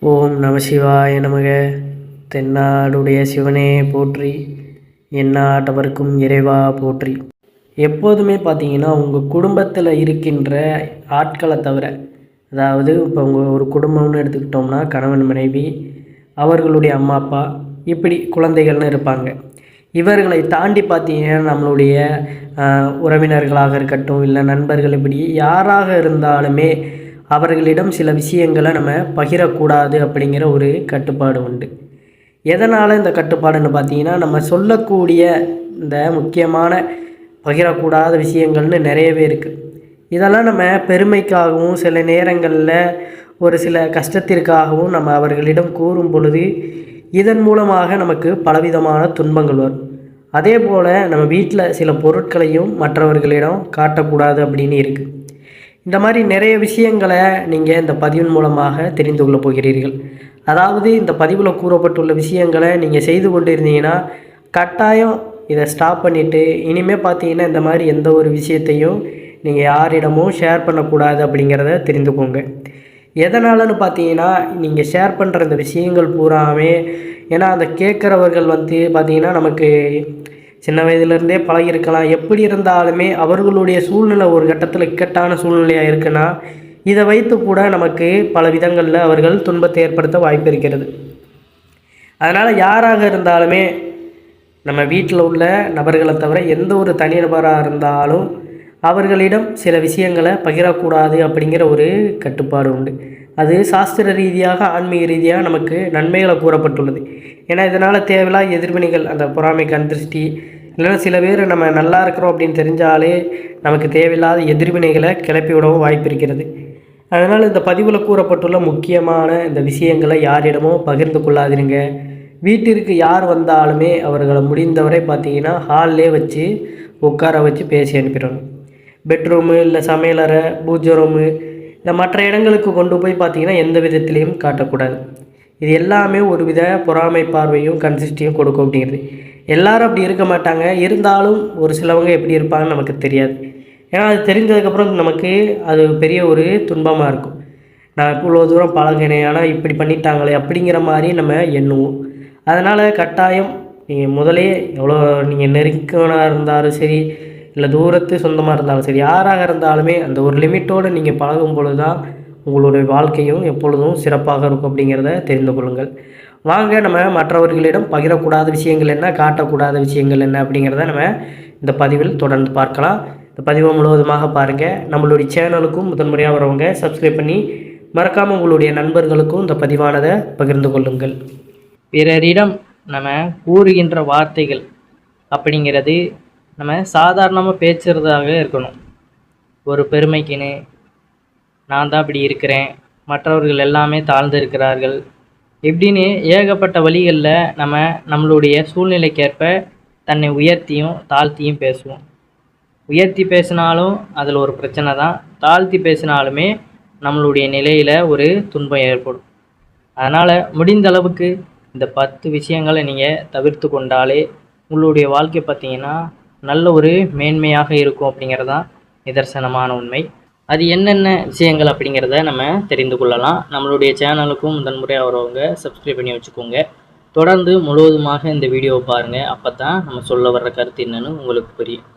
ஓம் நம சிவாய நமக. தென்னாடுடைய சிவனே போற்றி, எந்நாட்டவர்க்கும் இறைவா போற்றி. எப்போதுமே பார்த்தீங்கன்னா உங்கள் குடும்பத்தில் இருக்கின்ற ஆட்களை தவிர, அதாவது இப்போ உங்கள் ஒரு குடும்பம்னு எடுத்துக்கிட்டோம்னா கணவன் மனைவி, அவர்களுடைய அம்மா அப்பா, இப்படி குழந்தைகள்னு இருப்பாங்க. இவர்களை தாண்டி பார்த்தீங்கன்னா நம்மளுடைய உறவினர்களாக இருக்கட்டும், இல்லை நண்பர்கள், இப்படி யாராக இருந்தாலுமே அவர்களிடம் சில விஷயங்களை நம்ம பகிரக்கூடாது அப்படிங்கிற ஒரு கட்டுப்பாடு உண்டு. எதனால் இந்த கட்டுப்பாடுன்னு பார்த்தீங்கன்னா, நம்ம சொல்லக்கூடிய இந்த முக்கியமான பகிரக்கூடாத விஷயங்கள்னு நிறையவே இருக்குது. இதெல்லாம் நம்ம பெருமைக்காகவும் சில நேரங்களில் ஒரு சில கஷ்டத்திற்காகவும் நம்ம அவர்களிடம் கூறும் பொழுது இதன் மூலமாக நமக்கு பலவிதமான துன்பங்கள் வரும். அதே போல் நம்ம வீட்டில் சில பொருட்களையும் மற்றவர்களிடம் காட்டக்கூடாது அப்படின்னு இருக்குது. இந்த மாதிரி நிறைய விஷயங்களை நீங்கள் இந்த பதிவின் மூலமாக தெரிந்து கொள்ள போகிறீர்கள். அதாவது இந்த பதிவில் கூறப்பட்டுள்ள விஷயங்களை நீங்கள் செய்து கொண்டு இருந்தீங்கன்னா கட்டாயம் இதை ஸ்டாப் பண்ணிவிட்டு இனிமேல் பார்த்தீங்கன்னா இந்த மாதிரி எந்த ஒரு விஷயத்தையும் நீங்கள் யாரிடமும் ஷேர் பண்ணக்கூடாது அப்படிங்கிறத தெரிந்துக்கோங்க. எதனாலன்னு பார்த்தீங்கன்னா, நீங்கள் ஷேர் பண்ணுற இந்த விஷயங்கள் பூராமே, ஏன்னா அந்த கேட்குறவர்கள் பார்த்தீங்கன்னா நமக்கு சின்ன வயதுலேருந்தே பழகிருக்கலாம். எப்படி இருந்தாலுமே அவர்களுடைய சூழ்நிலை ஒரு கட்டத்தில் இக்கட்டான சூழ்நிலையாக இருக்குன்னா இதை வைத்து கூட நமக்கு பல விதங்களில் அவர்கள் துன்பத்தை ஏற்படுத்த வாய்ப்பு இருக்கிறது. அதனால் யாராக இருந்தாலுமே நம்ம வீட்டில் உள்ள நபர்களை தவிர எந்த ஒரு தனிநபராக இருந்தாலும் அவர்களிடம் சில விஷயங்களை பகிரக்கூடாது அப்படிங்கிற ஒரு கட்டுப்பாடு உண்டு. அது சாஸ்திர ரீதியாக ஆன்மீக ரீதியாக நமக்கு நன்மைகளை கூறப்பட்டுள்ளது. ஏன்னா இதனால் தேவையில்லாத எதிர்வினைகள், அந்த பொறாமை, கண் திருஷ்டி, இல்லைன்னா சில பேர் நம்ம நல்லா இருக்கிறோம் அப்படின்னு தெரிஞ்சாலே நமக்கு தேவையில்லாத எதிர்வினைகளை கிளப்பி விடவும் வாய்ப்பு இருக்கிறது. அதனால் இந்த பதிவில் கூறப்பட்டுள்ள முக்கியமான இந்த விஷயங்களை யாரிடமும் பகிர்ந்து கொள்ளாதிருங்க. வீட்டிற்கு யார் வந்தாலுமே அவர்களை முடிந்தவரை பார்த்தீங்கன்னா ஹால்லே வச்சு உட்கார வச்சு பேசி அனுப்பிடணும். பெட்ரூமு, இல்லை சமையலறை, பூஜை ரூமு, இந்த மற்ற இடங்களுக்கு கொண்டு போய் பார்த்தீங்கன்னா எந்த விதத்திலையும் காட்டக்கூடாது. இது எல்லாமே ஒரு வித பொறாமை பார்வையும் கன்சிஸ்டியும் கொடுக்கும் அப்படிங்கிறது. எல்லாரும் அப்படி இருக்க மாட்டாங்க. இருந்தாலும் ஒரு சிலவங்க எப்படி இருப்பாங்கன்னு நமக்கு தெரியாது. ஏன்னா அது தெரிஞ்சதுக்கப்புறம் நமக்கு அது பெரிய ஒரு துன்பமாக இருக்கும். நான் இவ்வளோ தூரம் பழகினேன், ஆனால் இப்படி பண்ணிட்டாங்களே அப்படிங்கிற மாதிரி நம்ம எண்ணுவோம். அதனால் கட்டாயம் நீங்கள் முதலே எவ்வளோ நீங்கள் நெருக்கமாக இருந்தாலும் சரி, இல்லை தூரத்து சொந்தமாக இருந்தாலும் சரி, யாராக இருந்தாலுமே அந்த ஒரு லிமிட்டோடு நீங்கள் பழகும் பொழுது தான் உங்களுடைய வாழ்க்கையும் எப்பொழுதும் சிறப்பாக இருக்கும் அப்படிங்கிறத தெரிந்து கொள்ளுங்கள். வாங்க நம்ம மற்றவர்களிடம் பகிரக்கூடாத விஷயங்கள் என்ன, காட்டக்கூடாத விஷயங்கள் என்ன அப்படிங்கிறத நம்ம இந்த பதிவில் தொடர்ந்து பார்க்கலாம். இந்த பதிவை முழுவதுமாக பாருங்கள். நம்மளுடைய சேனலுக்கும் முதன்முறையாக வரவங்க சப்ஸ்கிரைப் பண்ணி மறக்காமல் உங்களுடைய நண்பர்களுக்கும் இந்த பதிவானதை பகிர்ந்து கொள்ளுங்கள். பிறரிடம் நம்ம கூறுகின்ற வார்த்தைகள் அப்படிங்கிறது நம்ம சாதாரணமாக பேசுகிறதாக இருக்கணும். ஒரு பெருமைக்குன்னு நான் தான் இப்படி இருக்கிறேன், மற்றவர்கள் எல்லாமே தாழ்ந்து இருக்கிறார்கள், இப்படின்னு ஏகப்பட்ட வழிகளில் நம்மளுடைய சூழ்நிலைக்கேற்ப தன்னை உயர்த்தியும் தாழ்த்தியும் பேசுவோம். உயர்த்தி பேசினாலும் அதில் ஒரு பிரச்சனை தான், தாழ்த்தி பேசினாலுமே நம்மளுடைய நிலையில் ஒரு துன்பம் ஏற்படும். அதனால் முடிந்த அளவுக்கு இந்த 10 விஷயங்களை நீங்கள் தவிர்த்து கொண்டாலே உங்களுடைய வாழ்க்கை பார்த்திங்கன்னா நல்ல ஒரு மேன்மையாக இருக்கும் அப்படிங்கிறதான் நிதர்சனமான உண்மை. அது என்னென்ன விஷயங்கள் அப்படிங்கிறத நம்ம தெரிந்து கொள்ளலாம். நம்மளுடைய சேனலுக்கும் முதன்முறையாக வரவங்க சப்ஸ்கிரைப் பண்ணி வச்சுக்கோங்க. தொடர்ந்து முழுவதுமாக இந்த வீடியோவை பாருங்கள். அப்போ தான் நம்ம சொல்ல வர்ற கருத்து என்னன்னு உங்களுக்கு புரியும்.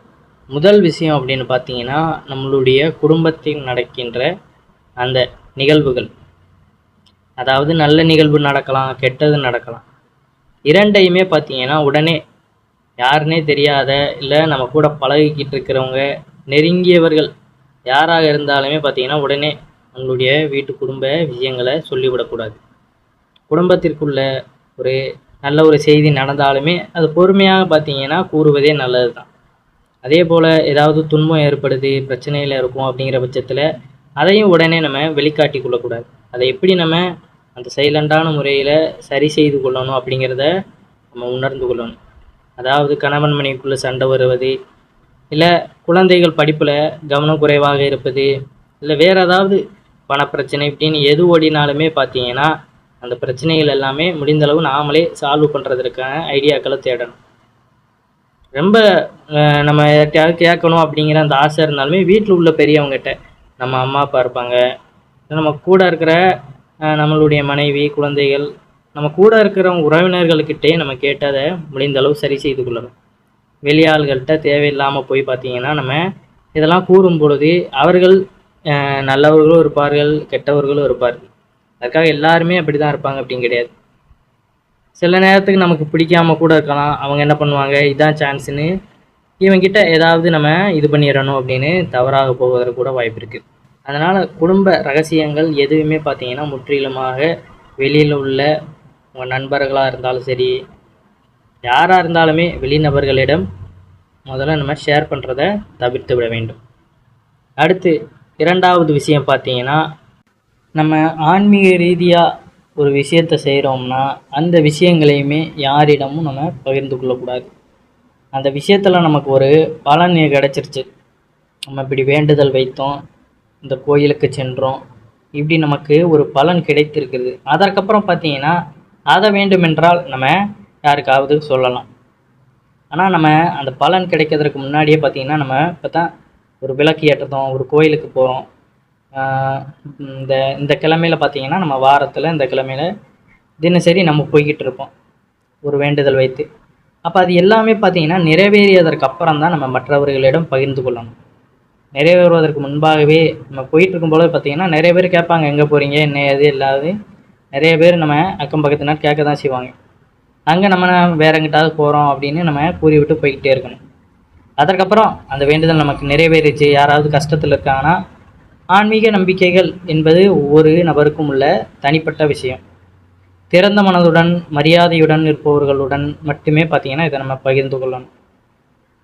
முதல் விஷயம் அப்படின்னு பார்த்தீங்கன்னா, நம்மளுடைய குடும்பத்தில் நடக்கின்ற அந்த நிகழ்வுகள், அதாவது நல்ல நிகழ்வு நடக்கலாம், கெட்டது நடக்கலாம். இரண்டையுமே பார்த்தீங்கன்னா உடனே யாருன்னே தெரியாத, இல்லை நம்ம கூட பழகிக்கிட்டு இருக்கிறவங்க, நெருங்கியவர்கள் யாராக இருந்தாலுமே பார்த்தீங்கன்னா உடனே உங்களுடைய வீட்டு குடும்ப விஷயங்களை சொல்லிவிடக்கூடாது. குடும்பத்திற்குள்ள ஒரு நல்ல ஒரு செய்தி நடந்தாலுமே அது பொறுமையாக பார்த்தீங்கன்னா கூறுவதே நல்லது தான். அதே போல் ஏதாவது துன்பம் ஏற்படுது, பிரச்சனையில் இருக்கும் அப்படிங்கிற பட்சத்தில் அதையும் உடனே நம்ம வெளிக்காட்டி கொள்ளக்கூடாது. அதை எப்படி நம்ம அந்த சைலண்டான முறையில் சரி செய்து கொள்ளணும் அப்படிங்கிறத நம்ம உணர்ந்து கொள்ளணும். அதாவது கணவன் மனைவிக்குள்ளே சண்டை வருவது, இல்லை குழந்தைகள் படிப்பில் கவனம் குறைவாக இருப்பது, இல்லை வேறு ஏதாவது பணப்பிரச்சனை இப்படின்னு எது ஓடினாலுமே பார்த்தீங்கன்னா அந்த பிரச்சனைகள் எல்லாமே முடிந்தளவு நாமளே சால்வ் பண்ணுறதுக்கான ஐடியாக்களை தேடணும். ரொம்ப நம்ம யார்கிட்டயாவது கேட்கணும் அப்படிங்கிற அந்த ஆசை இருந்தாலுமே வீட்டில் உள்ள பெரியவங்ககிட்ட, நம்ம அம்மா அப்பா இருப்பாங்க, நம்ம கூட இருக்கிற நம்மளுடைய மனைவி, குழந்தைகள், நம்ம கூட இருக்கிற உறவினர்கள்கிட்டே நம்ம கேட்டதை முடிந்த அளவு சரி செய்து கொள்ளணும். வெளியாள்கள்கிட்ட தேவையில்லாமல் போய் பார்த்தீங்கன்னா நம்ம இதெல்லாம் கூறும் பொழுது அவர்கள் நல்லவர்களும் இருப்பார்கள், கெட்டவர்களும் இருப்பார்கள். அதுக்காக எல்லாருமே அப்படி தான் இருப்பாங்க அப்படின்னு கிடையாது. சில நேரத்துக்கு நமக்கு பிடிக்காம கூட இருக்கலாம். அவங்க என்ன பண்ணுவாங்க, இதான் சான்ஸுன்னு இவங்கிட்ட ஏதாவது நம்ம இது பண்ணிடணும் அப்படின்னு தவறாக போவதற்கு கூட வாய்ப்பு இருக்குது. அதனால் குடும்ப ரகசியங்கள் எதுவுமே பார்த்தீங்கன்னா முற்றிலுமாக வெளியில் உள்ள உங்கள் நண்பர்களாக இருந்தாலும் சரி, யாராக இருந்தாலுமே வெளிநபர்களிடம் முதல்ல நம்ம ஷேர் பண்ணுறதை தவிர்த்து விட வேண்டும். அடுத்து 2வது விஷயம் பார்த்தீங்கன்னா, நம்ம ஆன்மீக ரீதியாக ஒரு விஷயத்தை செய்கிறோம்னா அந்த விஷயங்களையுமே யாரிடமும் நம்ம பகிர்ந்து கொள்ளக்கூடாது. அந்த விஷயத்தில் நமக்கு ஒரு பலன் கிடச்சிருச்சு, நம்ம இப்படி வேண்டுதல் வைத்தோம், இந்த கோயிலுக்கு சென்றோம், இப்படி நமக்கு ஒரு பலன் கிடைத்திருக்குது. அதற்கப்புறம் பார்த்தீங்கன்னா அதை வேண்டுமென்றால் நம்ம யாருக்காவது சொல்லலாம். ஆனால் நம்ம அந்த பலன் கிடைக்கிறதுக்கு முன்னாடியே பார்த்திங்கன்னா நம்ம இப்போ தான் ஒரு விளக்கு ஏற்றுறோம், ஒரு கோயிலுக்கு போகிறோம், இந்த கிழமையில் பார்த்திங்கன்னா நம்ம வாரத்தில் இந்த கிழமையில் தினசரி நம்ம போய்கிட்டு இருப்போம் ஒரு வேண்டுதல் வைத்து. அப்போ அது எல்லாமே பார்த்திங்கன்னா நிறைவேறியதற்கு அப்புறம் தான் நம்ம மற்றவர்களிடம் பகிர்ந்து கொள்ளணும். நிறைவேறுவதற்கு முன்பாகவே நம்ம போயிட்டுருக்கும் போது பார்த்திங்கன்னா நிறைய பேர் கேட்பாங்க, எங்கே போகிறீங்க, என்ன ஏது இல்லாது நிறைய பேர் நம்ம அக்கம் பக்கத்தினர் கேட்க தான் செய்வாங்க. அங்கே நம்ம வேற எங்கிட்டாவது போகிறோம் அப்படின்னு நம்ம கூறிவிட்டு போய்கிட்டே இருக்கணும். அதற்கப்புறம் அந்த வேண்டுதல் நமக்கு நிறைவேறிச்சு, யாராவது கஷ்டத்தில் இருக்காங்கன்னா, ஆன்மீக நம்பிக்கைகள் என்பது ஒவ்வொரு நபருக்கும் உள்ள தனிப்பட்ட விஷயம். திறந்த மனதுடன் மரியாதையுடன் இருப்பவர்களுடன் மட்டுமே பார்த்திங்கன்னா இதை நம்ம பகிர்ந்து கொள்ளணும்.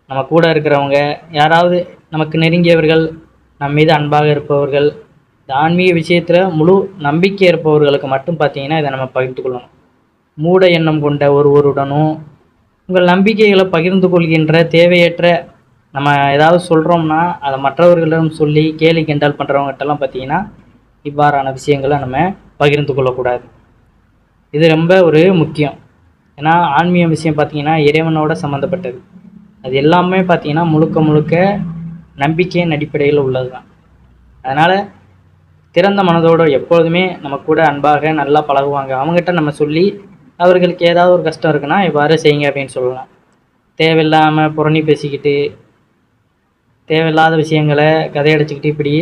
நம்ம கூட இருக்கிறவங்க, யாராவது நமக்கு நெருங்கியவர்கள், நம் மீது அன்பாக இருப்பவர்கள், இந்த ஆன்மீக விஷயத்தில் முழு நம்பிக்கை இருப்பவர்களுக்கு மட்டும் பார்த்திங்கன்னா இதை நம்ம பகிர்ந்து கொள்ளணும். மூட எண்ணம் கொண்ட ஒருவருடனும் உங்கள் நம்பிக்கைகளை பகிர்ந்து கொள்கின்ற தேவையற்ற நம்ம ஏதாவது சொல்கிறோம்னா அதை மற்றவர்களிடம் சொல்லி கேலி கிண்டல் பண்ணுறவங்ககிட்டலாம் பார்த்திங்கன்னா இவ்வாறான விஷயங்களை நம்ம பகிர்ந்து கொள்ளக்கூடாது. இது ரொம்ப ஒரு முக்கியம். ஏன்னா ஆன்மீக விஷயம் பார்த்திங்கன்னா இறைவனோட சம்மந்தப்பட்டது. அது எல்லாமே பார்த்திங்கன்னா முழுக்க முழுக்க நம்பிக்கையின் அடிப்படையில் உள்ளது தான். அதனால் திறந்த மனதோடு எப்பொழுதுமே நம்ம கூட அன்பாக நல்லா பழகுவாங்க. அவங்ககிட்ட நம்ம சொல்லி அவர்களுக்கு ஏதாவது ஒரு கஷ்டம் இருக்குன்னா இவ்வாறு செய்யுங்க அப்படின்னு சொல்லலாம். தேவையில்லாமல் புரணி பேசிக்கிட்டு தேவையில்லாத விஷயங்களை கதையடைச்சிக்கிட்டு இப்படி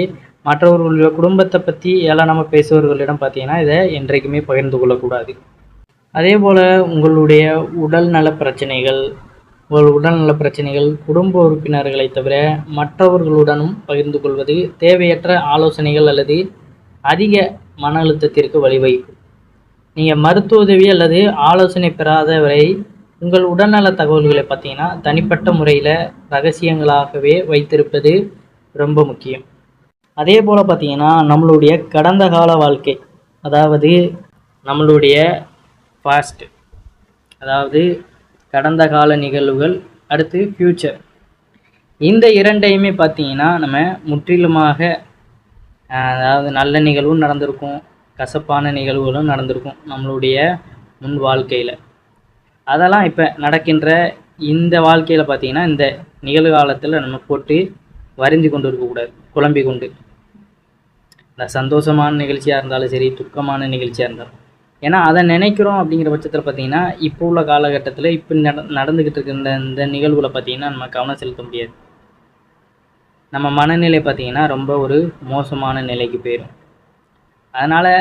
மற்றவர்களுடைய குடும்பத்தை பற்றி ஏளனமாக பேசுபவர்களிடம் பார்த்திங்கன்னா இதை என்றைக்குமே பகிர்ந்து கொள்ளக்கூடாது. அதே போல் உங்களுடைய உடல்நல பிரச்சனைகள் குடும்ப உறுப்பினர்களை தவிர மற்றவர்களுடனும் பகிர்ந்து கொள்வது தேவையற்ற ஆலோசனைகள் அல்லது அதிக மன அழுத்தத்திற்கு வழிவகுக்கும். நீங்கள் மருத்துவ உதவி அல்லது ஆலோசனை பெறாத வரை உங்கள் உடல்நல தகவல்களை பார்த்தீங்கன்னா தனிப்பட்ட முறையில் ரகசியங்களாகவே வைத்திருப்பது ரொம்ப முக்கியம். அதே போல் பார்த்தீங்கன்னா நம்மளுடைய கடந்த கால வாழ்க்கை, அதாவது நம்மளுடைய பாஸ்ட், அதாவது கடந்த கால நிகழ்வுகள், அடுத்து ஃப்யூச்சர், இந்த இரண்டையுமே பார்த்தீங்கன்னா நம்ம முற்றிலுமாக, அதாவது நல்ல நிகழ்வும் நடந்திருக்கும், கசப்பான நிகழ்வுகளும் நடந்திருக்கும் நம்மளுடைய முன் வாழ்க்கையில். அதெல்லாம் இப்போ நடக்கின்ற இந்த வாழ்க்கையில் பார்த்திங்கன்னா இந்த நிகழ்காலத்தில் நம்ம போட்டு வரிஞ்சு கொண்டு இருக்கக்கூடாது, குழம்பி கொண்டு. இந்த சந்தோஷமான நிகழ்ச்சியாக இருந்தாலும் சரி, துக்கமான நிகழ்ச்சியாக இருந்தாலும், ஏன்னா அதை நினைக்கிறோம் அப்படிங்கிற பட்சத்தில் பார்த்திங்கன்னா இப்போ உள்ள காலகட்டத்தில் இப்போ நடந்துக்கிட்டு இருக்க இந்த நிகழ்வுகளை பார்த்திங்கன்னா நம்ம கவனம் செலுத்த முடியாது. நம்ம மனநிலை பார்த்திங்கன்னா ரொம்ப ஒரு மோசமான நிலைக்கு போயிடும். அதனால்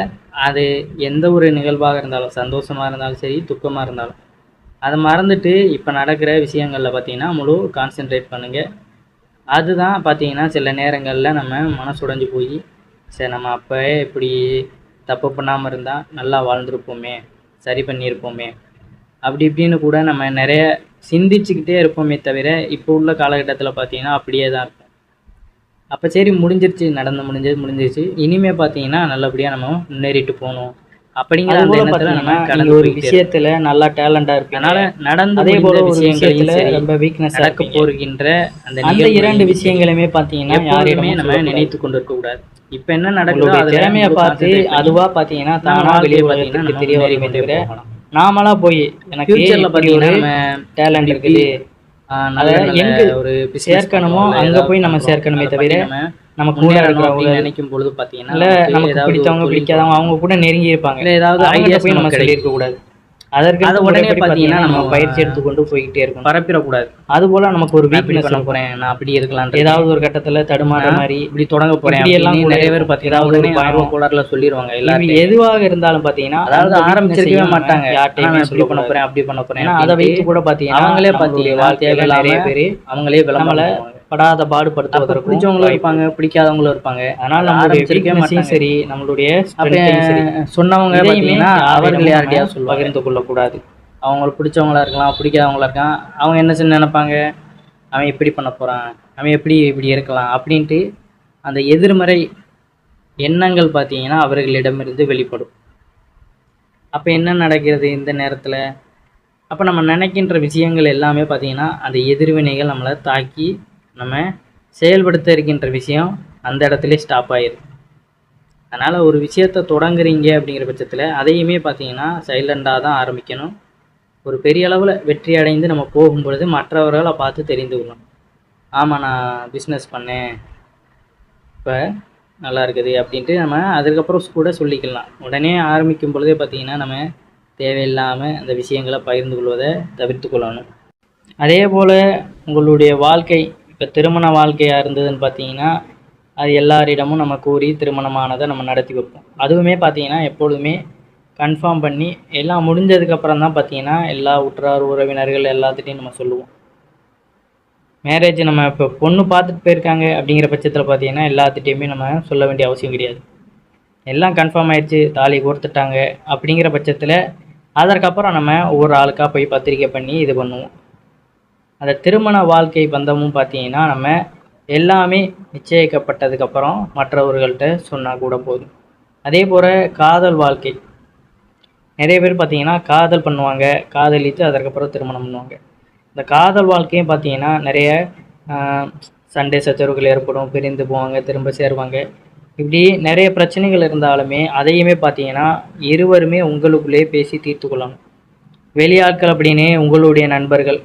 அது எந்த ஒரு நிகழ்வாக இருந்தாலும், சந்தோஷமாக இருந்தாலும் சரி, துக்கமாக இருந்தாலும், அதை மறந்துட்டு இப்போ நடக்கிற விஷயங்களில் பார்த்திங்கன்னா முழு கான்சென்ட்ரேட் பண்ணுங்கள். அதுதான் பார்த்திங்கன்னா சில நேரங்களில் நம்ம மனசுடைஞ்சு போய் சரி நம்ம அப்போவே இப்படி தப்பு பண்ணாமல் இருந்தால் நல்லா வாழ்ந்துருப்போமே, சரி பண்ணியிருப்போமே, அப்படி இப்படின்னு கூட நம்ம நிறைய சிந்திச்சுக்கிட்டே இருப்போமே தவிர இப்போ உள்ள காலகட்டத்தில் பார்த்திங்கன்னா அப்படியே தான் இருக்கும். அப்போ சரி முடிஞ்சிருச்சு, முடிஞ்சிருச்சு, இனிமேல் பார்த்தீங்கன்னா நல்லபடியாக நம்ம முன்னேறிட்டு போகணும் அப்படிங்கிற அந்த எண்ணத்தில் நம்ம கடந்த ஒரு விஷயத்தில் நல்லா டேலண்டாக இருக்கு. அதனால் நடந்த அதே போல விஷயங்களில் ரொம்ப வீக்னஸ் நடக்க போகின்ற அந்த இரண்டு விஷயங்களுமே பார்த்தீங்கன்னா யாரையுமே நம்ம நினைத்து கொண்டு இருக்கக்கூடாது. இப்போ என்ன நடக்குதோ திறமையை பார்த்து அதுவாக பார்த்தீங்கன்னா தானாக வெளியே பார்த்தீங்கன்னா தெரிய வரைக்கும் தவிர நாமளாக போய் எனக்கு ஃபியூச்சரில் பார்த்தீங்கன்னா நம்ம டேலண்ட் இருக்குது, அதை எங்கே ஒரு சேர்க்கணுமோ அங்கே போய் நம்ம சேர்க்கணுமே தவிர நமக்கு முன்னேறணும் அப்படின்னு நினைக்கும் பொழுது பார்த்தீங்கன்னா இல்லை நமக்கு பிடித்தவங்க பிடிக்காதவங்க அவங்க கூட நெருங்கி இருப்பாங்க, இல்லை ஏதாவது ஐடியாஸ் போய் நம்ம நமக்கு சொல்லியிருக்க கூடாது. அதற்கு அதை உடனே பார்த்தீங்கன்னா நம்ம நம்ம பயிற்சி எடுத்துக்கொண்டு போய்கிட்டே இருக்கணும். பரப்பிடக்கூடாது. அதுபோல் நமக்கு ஒரு வீக்னஸ் வீக்னஸ் பண்ண போகிறேன், நான் அப்படி இருக்கலாம், ஏதாவது ஒரு கட்டத்தில் தடுமாற மாதிரி இப்படி தொடங்க போகிறேன் இப்படி எல்லாம் எல்லாம் கூட நிறைய பேர் இருக்கும். பார்த்தீங்கன்னா ஏதாவது ஒரு உடனே ஆர்வ கோளாறுல சொல்லிடுவாங்க. இது எல்லாரும் எதுவாக இருந்தாலும் பார்த்தீங்கன்னா அதாவது அந்த ஆரம்பிச்சிருக்கவே weakness-ஐயும் மாட்டாங்க, யார்கிட்டயுமே நான் இப்படி பண்ண சொல்லக்கூடாது. போகிறேன் அப்படி பண்ண போகிறேன். ஏன்னா அதை வைத்து கூட பார்த்தீங்கன்னா அவங்களே நம்மளுடைய பார்த்தீங்கன்னா வாழ்க்கையில தேவையில்லாம நிறைய பேர் அவங்களே நம்மளை விளம்பரம் படாத பாடுபடுத்துவதற்கும் பிடிச்சவங்களும் இருப்பாங்க, பிடிக்காதவங்களும் இருப்பாங்க. அதனால் நம்மளுடைய ஆரம்பிச்சிருக்கவே weakness-ஐயும் மாட்டாங்க. சரி நம்மளுடைய அப்ப strength-ஐயும் சரி சொன்னவங்க இதையுமே பார்த்தீங்கன்னா அவர்கள் யார்கிட்டயா யாரிடமும் சொல்லுவாங்க. பகிர்ந்து கொள்ளக்கூடாது. அவங்களுக்கு பிடிச்சவங்களா இருக்கலாம், பிடிக்காதவங்களா இருக்கலாம். அவங்க என்ன செஞ்சு நினைப்பாங்க, அவன் எப்படி பண்ண போகிறான், அவன் எப்படி இப்படி இருக்கலாம் அப்படின்ட்டு அந்த எதிர்மறை எண்ணங்கள் பார்த்தீங்கன்னா அவர்களிடமிருந்து வெளிப்படும். அப்போ என்ன நடக்கிறது இந்த நேரத்தில்? அப்போ நம்ம நினைக்கின்ற விஷயங்கள் எல்லாமே பார்த்தீங்கன்னா அந்த எதிர்வினைகள் நம்மளை தாக்கி நம்ம செயல்படுத்த இருக்கின்ற விஷயம் அந்த இடத்துல ஸ்டாப் ஆயிடுது. அதனால் ஒரு விஷயத்தை தொடங்குறீங்க அப்படிங்கிற பட்சத்தில் அதையுமே பார்த்தீங்கன்னா சைலண்டாக தான் ஆரம்பிக்கணும். ஒரு பெரிய அளவில் வெற்றி அடைந்து நம்ம போகும்பொழுது மற்றவர்களை பார்த்து தெரிந்து கொள்ளணும். ஆமாம் நான் பிஸ்னஸ் பண்ணேன், இப்போ நல்லா இருக்குது அப்படின்ட்டு நம்ம அதுக்கப்புறம் கூட சொல்லிக்கலாம். உடனே ஆரம்பிக்கும் பொழுதே பார்த்திங்கன்னா நம்ம தேவையில்லாமல் அந்த விஷயங்களை பகிர்ந்து கொள்வதை தவிர்த்து கொள்ளணும். அதே போல் உங்களுடைய வாழ்க்கை இப்போ திருமண வாழ்க்கையாக இருந்ததுன்னு பார்த்தீங்கன்னா அது எல்லாரிடமும் நம்ம கூறி திருமணமானதை நம்ம நடத்தி வைப்போம். அதுவுமே பார்த்திங்கன்னா எப்பொழுதுமே கன்ஃபார்ம் பண்ணி எல்லாம் முடிஞ்சதுக்கப்புறம் தான் பார்த்தீங்கன்னா எல்லா உற்றார் உறவினர்கள் எல்லாத்துட்டையும் நம்ம சொல்லுவோம். மேரேஜ் நம்ம இப்போ பொண்ணு பார்த்துட்டு போயிருக்காங்க அப்படிங்கிற பட்சத்தில் பார்த்தீங்கன்னா எல்லாத்துட்டையுமே நம்ம சொல்ல வேண்டிய அவசியம் கிடையாது. எல்லாம் கன்ஃபார்ம் ஆயிடுச்சு, தாலி கோர்த்துட்டாங்க அப்படிங்கிற பட்சத்தில் அதற்கப்புறம் நம்ம ஒவ்வொரு ஆளுக்காக போய் பத்திரிக்கை பண்ணி இது பண்ணுவோம். அந்த திருமண வாழ்க்கை பந்தமும் பார்த்தீங்கன்னா நம்ம எல்லாமே நிச்சயிக்கப்பட்டதுக்கப்புறம் மற்றவர்கள்ட்ட சொன்னால் கூட போதும். அதே போல் காதல் வாழ்க்கை நிறைய பேர் பார்த்தீங்கன்னா காதல் பண்ணுவாங்க, காதலித்து அதற்கப்புறம் திருமணம் பண்ணுவாங்க. இந்த காதல் வாழ்க்கையும் பார்த்தீங்கன்னா நிறைய சண்டை சச்சரவுகள் ஏற்படும், பிரிந்து போவாங்க, திரும்ப சேருவாங்க. இப்படி நிறைய பிரச்சனைகள் இருந்தாலுமே அதையுமே பார்த்தீங்கன்னா இருவருமே உங்களுக்குள்ளே பேசி தீர்த்து கொள்ளணும். வெளியாட்கள் அப்படின்னே உங்களுடைய நண்பர்கள்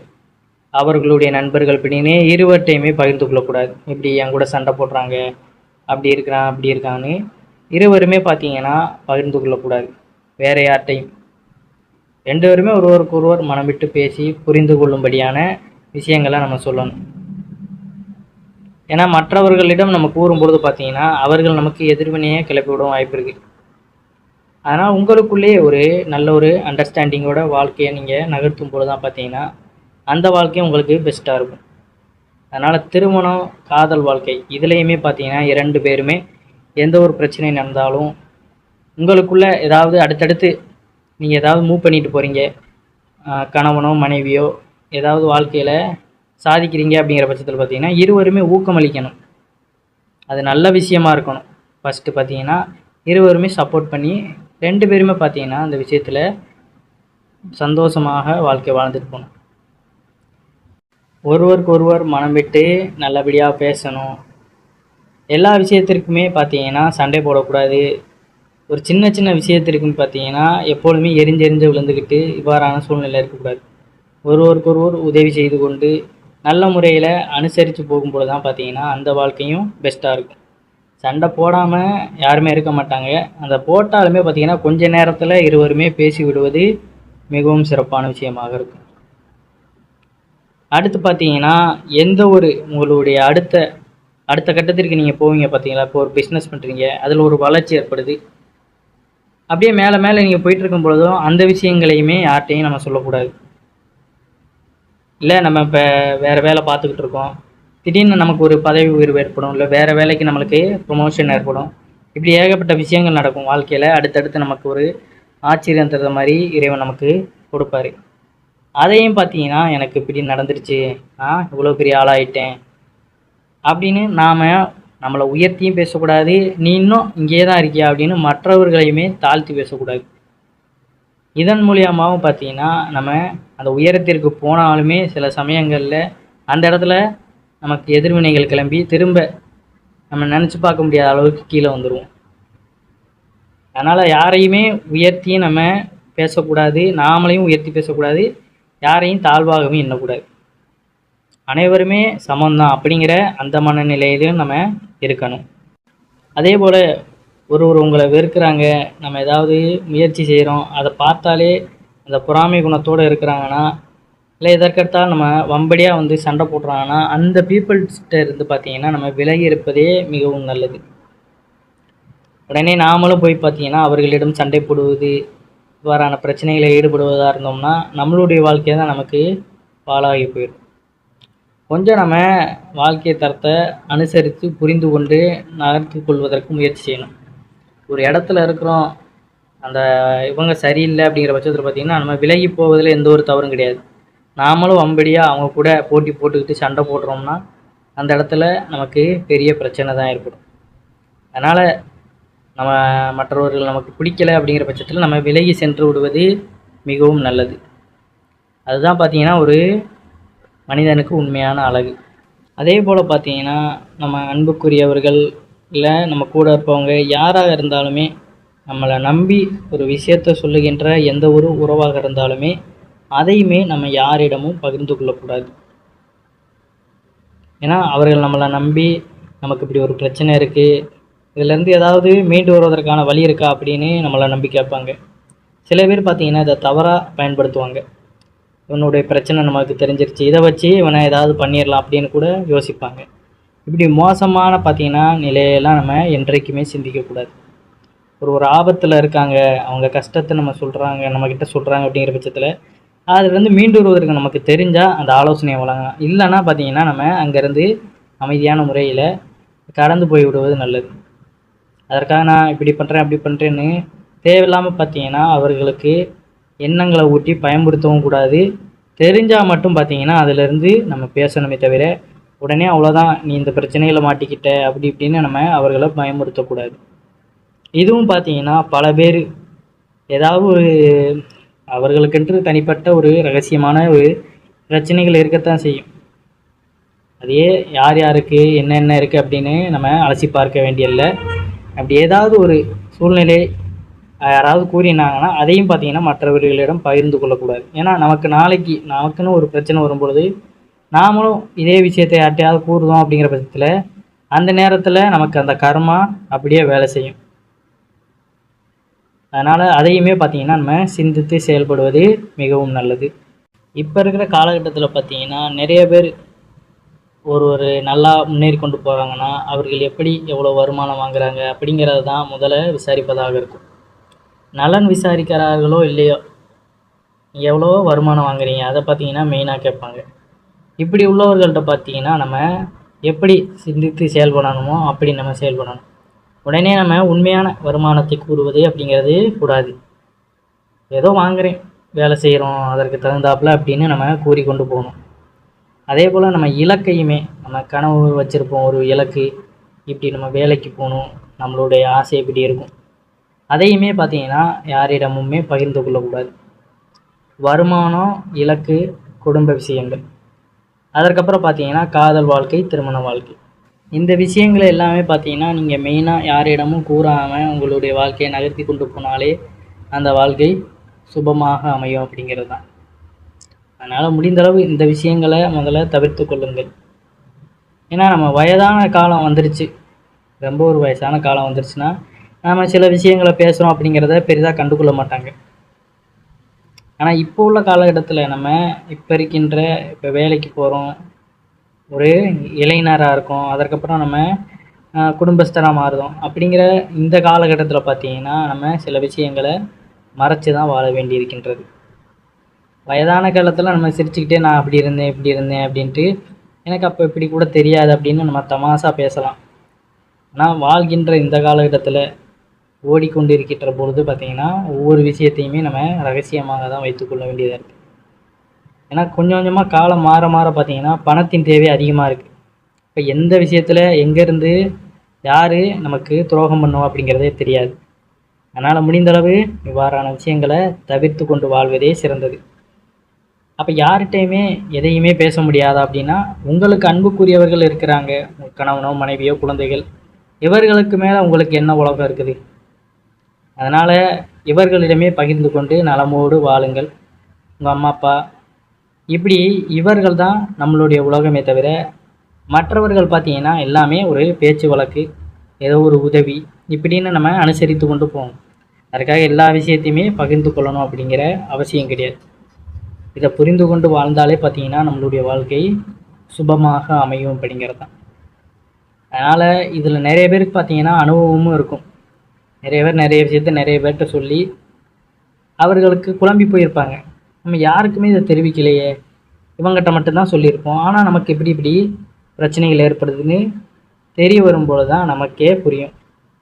அவர்களுடைய நண்பர்கள் அப்படின்னே இருவர்கிட்டையுமே பகிர்ந்து கொள்ளக்கூடாது. இப்படி என் கூட சண்டை போடுறாங்க, அப்படி இருக்கிறான் அப்படி இருக்கான்னு இருவருமே பார்த்தீங்கன்னா பகிர்ந்து கொள்ளக்கூடாது வேறு யார்கிட்டையும். ரெண்டு பேருமே ஒருவருக்கு ஒருவர் மனம் விட்டு பேசி புரிந்து கொள்ளும்படியான விஷயங்களை நம்ம சொல்லணும். ஏன்னா மற்றவர்களிடம் நம்ம கூறும்பொழுது பார்த்தீங்கன்னா அவர்கள் நமக்கு எதிர்வினையே கிளப்பி விட வாய்ப்பு இருக்குது. அதனால் உங்களுக்குள்ளேயே ஒரு நல்ல ஒரு அண்டர்ஸ்டாண்டிங்கோட வாழ்க்கையை நீங்கள் நகர்த்தும் பொழுது தான் பார்த்தீங்கன்னா அந்த வாழ்க்கையும் உங்களுக்கு பெஸ்ட்டாக இருக்கும். அதனால் திருமணம் காதல் வாழ்க்கை இதுலேயுமே பார்த்தீங்கன்னா இரண்டு பேருமே எந்த ஒரு பிரச்சனை நடந்தாலும் உங்களுக்குள்ளே ஏதாவது அடுத்தடுத்து நீங்கள் ஏதாவது மூவ் பண்ணிட்டு போகிறீங்க, கணவனோ மனைவியோ ஏதாவது வாழ்க்கையில் சாதிக்கிறீங்க அப்படிங்கிற பட்சத்தில் பார்த்தீங்கன்னா இருவருமே ஊக்கமளிக்கணும். அது நல்ல விஷயமா இருக்கணும். ஃபஸ்ட்டு பார்த்தீங்கன்னா இருவருமே சப்போர்ட் பண்ணி ரெண்டு பேருமே பார்த்தீங்கன்னா அந்த விஷயத்தில் சந்தோஷமாக வாழ்க்கை வாழ்ந்துட்டு போகணும். ஒருவருக்கு ஒருவர் மனம் விட்டு நல்லபடியாக பேசணும். எல்லா விஷயத்திற்குமே பார்த்தீங்கன்னா சண்டை போடக்கூடாது. ஒரு சின்ன சின்ன விஷயத்திற்குன்னு பார்த்தீங்கன்னா எப்பொழுதுமே எரிஞ்செறிஞ்சு விழுந்துக்கிட்டு இவ்வாறான சூழ்நிலை இருக்கக்கூடாது. ஒருவருக்கு ஒருவர் உதவி செய்து கொண்டு நல்ல முறையில் அனுசரித்து போகும்போது தான் பார்த்தீங்கன்னா அந்த வாழ்க்கையும் பெஸ்ட்டாக இருக்கும். சண்டை போடாமல் யாருமே இருக்க மாட்டாங்க. அந்த போட்டாலுமே பார்த்தீங்கன்னா கொஞ்ச நேரத்தில் இருவருமே பேசி விடுவது மிகவும் சிறப்பான விஷயமாக இருக்கும். அடுத்து பார்த்தீங்கன்னா எந்த ஒரு உங்களுடைய அடுத்த கட்டத்திற்கு நீங்கள் போவீங்க பார்த்தீங்களா. இப்போ ஒரு பிஸ்னஸ் பண்ணுறீங்க, அதில் ஒரு வளர்ச்சி ஏற்படுது. அப்படியே மேலே மேலே நீங்கள் போயிட்டுருக்கும் பொழுதும் அந்த விஷயங்களையுமே யார்கிட்டையும் நம்ம சொல்லக்கூடாது. இல்லை நம்ம இப்போ வேறு வேலை பார்த்துக்கிட்டு இருக்கோம், திடீர்னு நமக்கு ஒரு பதவி உயர்வு ஏற்படும், இல்லை வேறு வேலைக்கு நம்மளுக்கு ப்ரொமோஷன் ஏற்படும். இப்படி ஏகப்பட்ட விஷயங்கள் நடக்கும் வாழ்க்கையில். அடுத்தடுத்து நமக்கு ஒரு ஆச்சரியம் தர்ற மாதிரி இறைவன் நமக்கு கொடுப்பாரு. அதையும் பார்த்தீங்கன்னா எனக்கு இப்படி நடந்துருச்சு, நான் இவ்வளோ பெரிய ஆளாயிட்டேன் அப்படின்னு நாம் நம்மளை உயர்த்தியும் பேசக்கூடாது. நீ இன்னும் இங்கே தான் இருக்கியா அப்படின்னு மற்றவர்களையுமே தாழ்த்தி பேசக்கூடாது. இதன் மூலியமாகவும் பார்த்தீங்கன்னா நம்ம அந்த உயரத்திற்கு போனாலுமே சில சமயங்களில் அந்த இடத்துல நமக்கு எதிர்வினைகள் கிளம்பி திரும்ப நம்ம நினச்சி பார்க்க முடியாத அளவுக்கு கீழே வந்துடுவோம். அதனால் யாரையுமே உயர்த்தியும் நம்ம பேசக்கூடாது, நாமளையும் உயர்த்தி பேசக்கூடாது, யாரையும் தாழ்வாகவும் எண்ணக்கூடாது. அனைவருமே சமம்தான் அப்படிங்கிற அந்த மனநிலையிலும் நம்ம இருக்கணும். அதே போல் ஒருவர் உங்களை வெறுக்கிறாங்க, நம்ம ஏதாவது முயற்சி செய்கிறோம், அதை பார்த்தாலே அந்த பொறாமை குணத்தோடு இருக்கிறாங்கன்னா, இல்லை எதற்கெடுத்தாலும் நம்ம வம்படியாக வந்து சண்டை போடுறாங்கன்னா, அந்த பீப்புள்ஸ்கிட்ட இருந்து பார்த்தீங்கன்னா நம்ம விலகி இருப்பதே மிகவும் நல்லது. உடனே நாமளும் போய் பார்த்தீங்கன்னா அவர்களிடம் சண்டை போடுவது, இவ்வாறான பிரச்சனைகளை ஈடுபடுவதாக இருந்தோம்னா நம்மளுடைய வாழ்க்கையை தான் நமக்கு பாழாகி போயிடும். கொஞ்சம் நம்ம வாழ்க்கை தரத்தை அனுசரித்து புரிந்து கொண்டு நகர்த்தி கொள்வதற்கு முயற்சி செய்யணும். ஒரு இடத்துல இருக்கிறோம், அந்த இவங்க சரியில்லை அப்படிங்கிற பட்சத்தில் பார்த்திங்கன்னா நம்ம விலகி போவதில் எந்த ஒரு தவறும் கிடையாது. நாமளும் வம்படியாக அவங்க கூட போட்டி போட்டுக்கிட்டு சண்டை போடுறோம்னா அந்த இடத்துல நமக்கு பெரிய பிரச்சனை தான் ஏற்படும். அதனால் நம்ம மற்றவர்கள் நமக்கு பிடிக்கலை அப்படிங்கிற பட்சத்தில் நம்ம விலகி சென்று விடுவது மிகவும் நல்லது. அதுதான் பார்த்திங்கன்னா ஒரு மனிதனுக்கு உண்மையான அழகு. அதே போல் பார்த்திங்கன்னா நம்ம அன்புக்குரியவர்கள் இல்லை நம்ம கூட இருப்பவங்க யாராக இருந்தாலுமே நம்மளை நம்பி ஒரு விஷயத்தை சொல்லுகின்ற எந்த ஒரு உறவாக இருந்தாலுமே அதையுமே நம்ம யாரிடமும் பகிர்ந்து கொள்ளக்கூடாது. ஏன்னா அவர்கள் நம்மளை நம்பி நமக்கு இப்படி ஒரு பிரச்சனை இருக்குது, இதிலேருந்து ஏதாவது மீண்டு வருவதற்கான வழி இருக்கா அப்படின்னு நம்மளை நம்பி கேட்பாங்க. சில பேர் பார்த்திங்கன்னா இதை தவறாக பயன்படுத்துவாங்க. இவனுடைய பிரச்சனை நமக்கு தெரிஞ்சிருச்சு, இதை வச்சு இவனை ஏதாவது பண்ணிடலாம் அப்படின்னு கூட யோசிப்பாங்க. இப்படி மோசமான பார்த்திங்கன்னா நிலையெல்லாம் நம்ம என்றைக்குமே சிந்திக்கக்கூடாது. ஒரு ஆபத்தில் இருக்காங்க, அவங்க கஷ்டத்தை நம்மக்கிட்ட சொல்கிறாங்க அப்படிங்கிற பட்சத்தில் அதுலேருந்து மீண்டு வருவதற்கு நமக்கு தெரிஞ்சால் அந்த ஆலோசனையை வழங்கலாம். இல்லைன்னா பார்த்திங்கன்னா நம்ம அங்கேருந்து அமைதியான முறையில் கடந்து போய் விடுவது நல்லது. அதற்காக நான் இப்படி பண்ணுறேன் அப்படி பண்ணுறேன்னு தேவையில்லாமல் பார்த்திங்கன்னா அவர்களுக்கு எண்ணங்களை ஊட்டி பயன்படுத்தவும் கூடாது. தெரிஞ்சால் மட்டும் பார்த்திங்கன்னா அதிலேருந்து நம்ம பேசணுமே தவிர உடனே அவ்வளோதான் நீ இந்த பிரச்சனைகளை மாட்டிக்கிட்ட அப்படி இப்படின்னு நம்ம அவர்களை பயமுறுத்தக்கூடாது. இதுவும் பார்த்திங்கன்னா பல பேர் ஏதாவது ஒரு அவர்களுக்கென்று தனிப்பட்ட ஒரு ரகசியமான ஒரு பிரச்சனைகள் இருக்கத்தான் செய்யும். அதையே யார் யாருக்கு என்னென்ன இருக்குது அப்படின்னு நம்ம அலசி பார்க்க வேண்டியதில்லை. அப்படி ஏதாவது ஒரு சூழ்நிலை யாராவது கூறினாங்கன்னா அதையும் பார்த்திங்கன்னா மற்றவர்களிடம் பகிர்ந்து கொள்ளக்கூடாது. ஏன்னா நமக்குன்னு ஒரு பிரச்சனை வரும்பொழுது நாமளும் இதே விஷயத்தை யார்ட்டையாவது கூறுதோம் அப்படிங்கிற பட்சத்தில் அந்த நேரத்தில் நமக்கு அந்த கர்மா அப்படியே வேலை செய்யும். அதனால் அதையுமே பார்த்திங்கன்னா நம்ம சிந்தித்து செயல்படுவது மிகவும் நல்லது. இப்போ இருக்கிற காலகட்டத்தில் பார்த்திங்கன்னா நிறைய பேர் ஒரு நல்லா முன்னேறி கொண்டு போகிறாங்கன்னா அவர்கள் எப்படி எவ்வளோ வருமானம் வாங்குகிறாங்க அப்படிங்கிறது தான் முதல்ல விசாரிப்பதாக இருக்கும். நலன் விசாரிக்கிறார்களோ இல்லையோ, எவ்வளோ வருமானம் வாங்குறீங்க அதை பார்த்திங்கன்னா மெயினாக கேட்பாங்க. இப்படி உள்ளவர்கள்ட்ட பார்த்திங்கன்னா நம்ம எப்படி சிந்தித்து செயல்படணுமோ அப்படி நம்ம செயல்படணும். உடனே நம்ம உண்மையான வருமானத்தை கூறுவது அப்படிங்கிறது கூடாது. ஏதோ வாங்குகிறேன், வேலை செய்கிறோம், அதற்கு தகுந்தாப்புல அப்படின்னு நம்ம கூறிக்கொண்டு போகணும். அதே போல் நம்ம இலக்கையுமே நம்ம கனவு வச்சுருப்போம், ஒரு இலக்கு, இப்படி நம்ம வேலைக்கு போகணும், நம்மளுடைய ஆசை இப்படி இருக்கும், அதையுமே பார்த்திங்கன்னா யாரிடமுமே பகிர்ந்து கொள்ளக்கூடாது. வருமானம், இலக்கு, குடும்ப விஷயங்கள், அதற்கப்புறம் பார்த்திங்கன்னா காதல் வாழ்க்கை, திருமண வாழ்க்கை, இந்த விஷயங்களை எல்லாமே பார்த்திங்கன்னா நீங்கள் மெயினாக யாரிடமும் கூறாமல் உங்களுடைய வாழ்க்கையை நகர்த்தி கொண்டு போனாலே அந்த வாழ்க்கை சுபமாக அமையும் அப்படிங்கிறது தான். அதனால் முடிந்தளவு இந்த விஷயங்களை முதல்ல தவிர்த்து கொள்ளுங்கள். ஏன்னா நம்ம வயதான காலம் வந்துருச்சு, ரொம்ப ஒரு வயசான காலம் வந்துருச்சுன்னா நம்ம சில விஷயங்களை பேசுகிறோம் அப்படிங்கிறத பெரிதாக கண்டுகொள்ள மாட்டாங்க. ஆனால் இப்போ உள்ள காலகட்டத்தில் நம்ம இப்போ வேலைக்கு போகிறோம், ஒரு இளைஞராக இருக்கும், அதற்கப்புறம் நம்ம குடும்பஸ்தராக மாறுதோம். அப்படிங்கிற இந்த காலகட்டத்தில் பார்த்திங்கன்னா நம்ம சில விஷயங்களை மறைச்சி தான் வாழ வேண்டி இருக்கின்றது. வயதான காலத்தில் நம்ம சிரிச்சுக்கிட்டே நான் அப்படி இருந்தேன் இப்படி இருந்தேன் அப்படின்ட்டு, எனக்கு அப்போ இப்படி கூட தெரியாது அப்படின்னு நம்ம தமாஷா பேசலாம். ஆனால் வாழ்கின்ற இந்த காலகட்டத்தில் ஓடிக்கொண்டு இருக்கின்ற பொழுது பார்த்திங்கன்னா ஒவ்வொரு விஷயத்தையுமே நம்ம ரகசியமாக தான் வைத்துக்கொள்ள வேண்டியதாக இருக்குது. ஏன்னா கொஞ்சம் கொஞ்சமாக காலம் மாற மாற பார்த்திங்கன்னா பணத்தின் தேவை அதிகமாக இருக்குது. இப்போ எந்த விஷயத்தில் எங்கேருந்து யார் நமக்கு துரோகம் பண்ணுவோம் அப்படிங்கிறதே தெரியாது. அதனால் முடிந்தளவு இவ்வாறான விஷயங்களை தவிர்த்து கொண்டு வாழ்வதே சிறந்தது. அப்போ யார்கிட்டையுமே எதையுமே பேச முடியாதா அப்படின்னா உங்களுக்கு அன்புக்குரியவர்கள் இருக்கிறாங்க, உங்கள் கணவனோ மனைவியோ குழந்தைகள், இவர்களுக்கு மேலே உங்களுக்கு என்ன உலகம் இருக்குது? அதனால் இவர்களிடமே பகிர்ந்து கொண்டு நலமோடு வாழுங்கள். உங்கள் அம்மா அப்பா இப்படி இவர்கள் தான் நம்மளுடைய உலகமே தவிர மற்றவர்கள் பார்த்தீங்கன்னா எல்லாமே ஒரு பேச்சு வழக்கு, ஏதோ ஒரு உதவி இப்படின்னு நம்ம அனுசரித்து கொண்டு போகணும். அதுக்காக எல்லா விஷயத்தையுமே பகிர்ந்து கொள்ளணும் அப்படிங்கிற அவசியம் கிடையாது. இதை புரிந்து கொண்டு வாழ்ந்தாலே பார்த்தீங்கன்னா நம்மளுடைய வாழ்க்கை சுபமாக அமையும் அப்படிங்கிறது தான். அதனால் இதில் நிறைய பேருக்கு பார்த்தீங்கன்னா அனுபவமும் இருக்கும். நிறைய பேர் நிறைய விஷயத்த நிறைய பேர்கிட்ட சொல்லி அவர்களுக்கு குழம்பி போயிருப்பாங்க. நம்ம யாருக்குமே இதை தெரிவிக்கலையே, இவங்ககிட்ட மட்டும்தான் சொல்லியிருப்போம், ஆனால் நமக்கு இப்படி இப்படி பிரச்சனைகள் ஏற்படுதுன்னு தெரிய வரும்போது தான் நமக்கே புரியும்.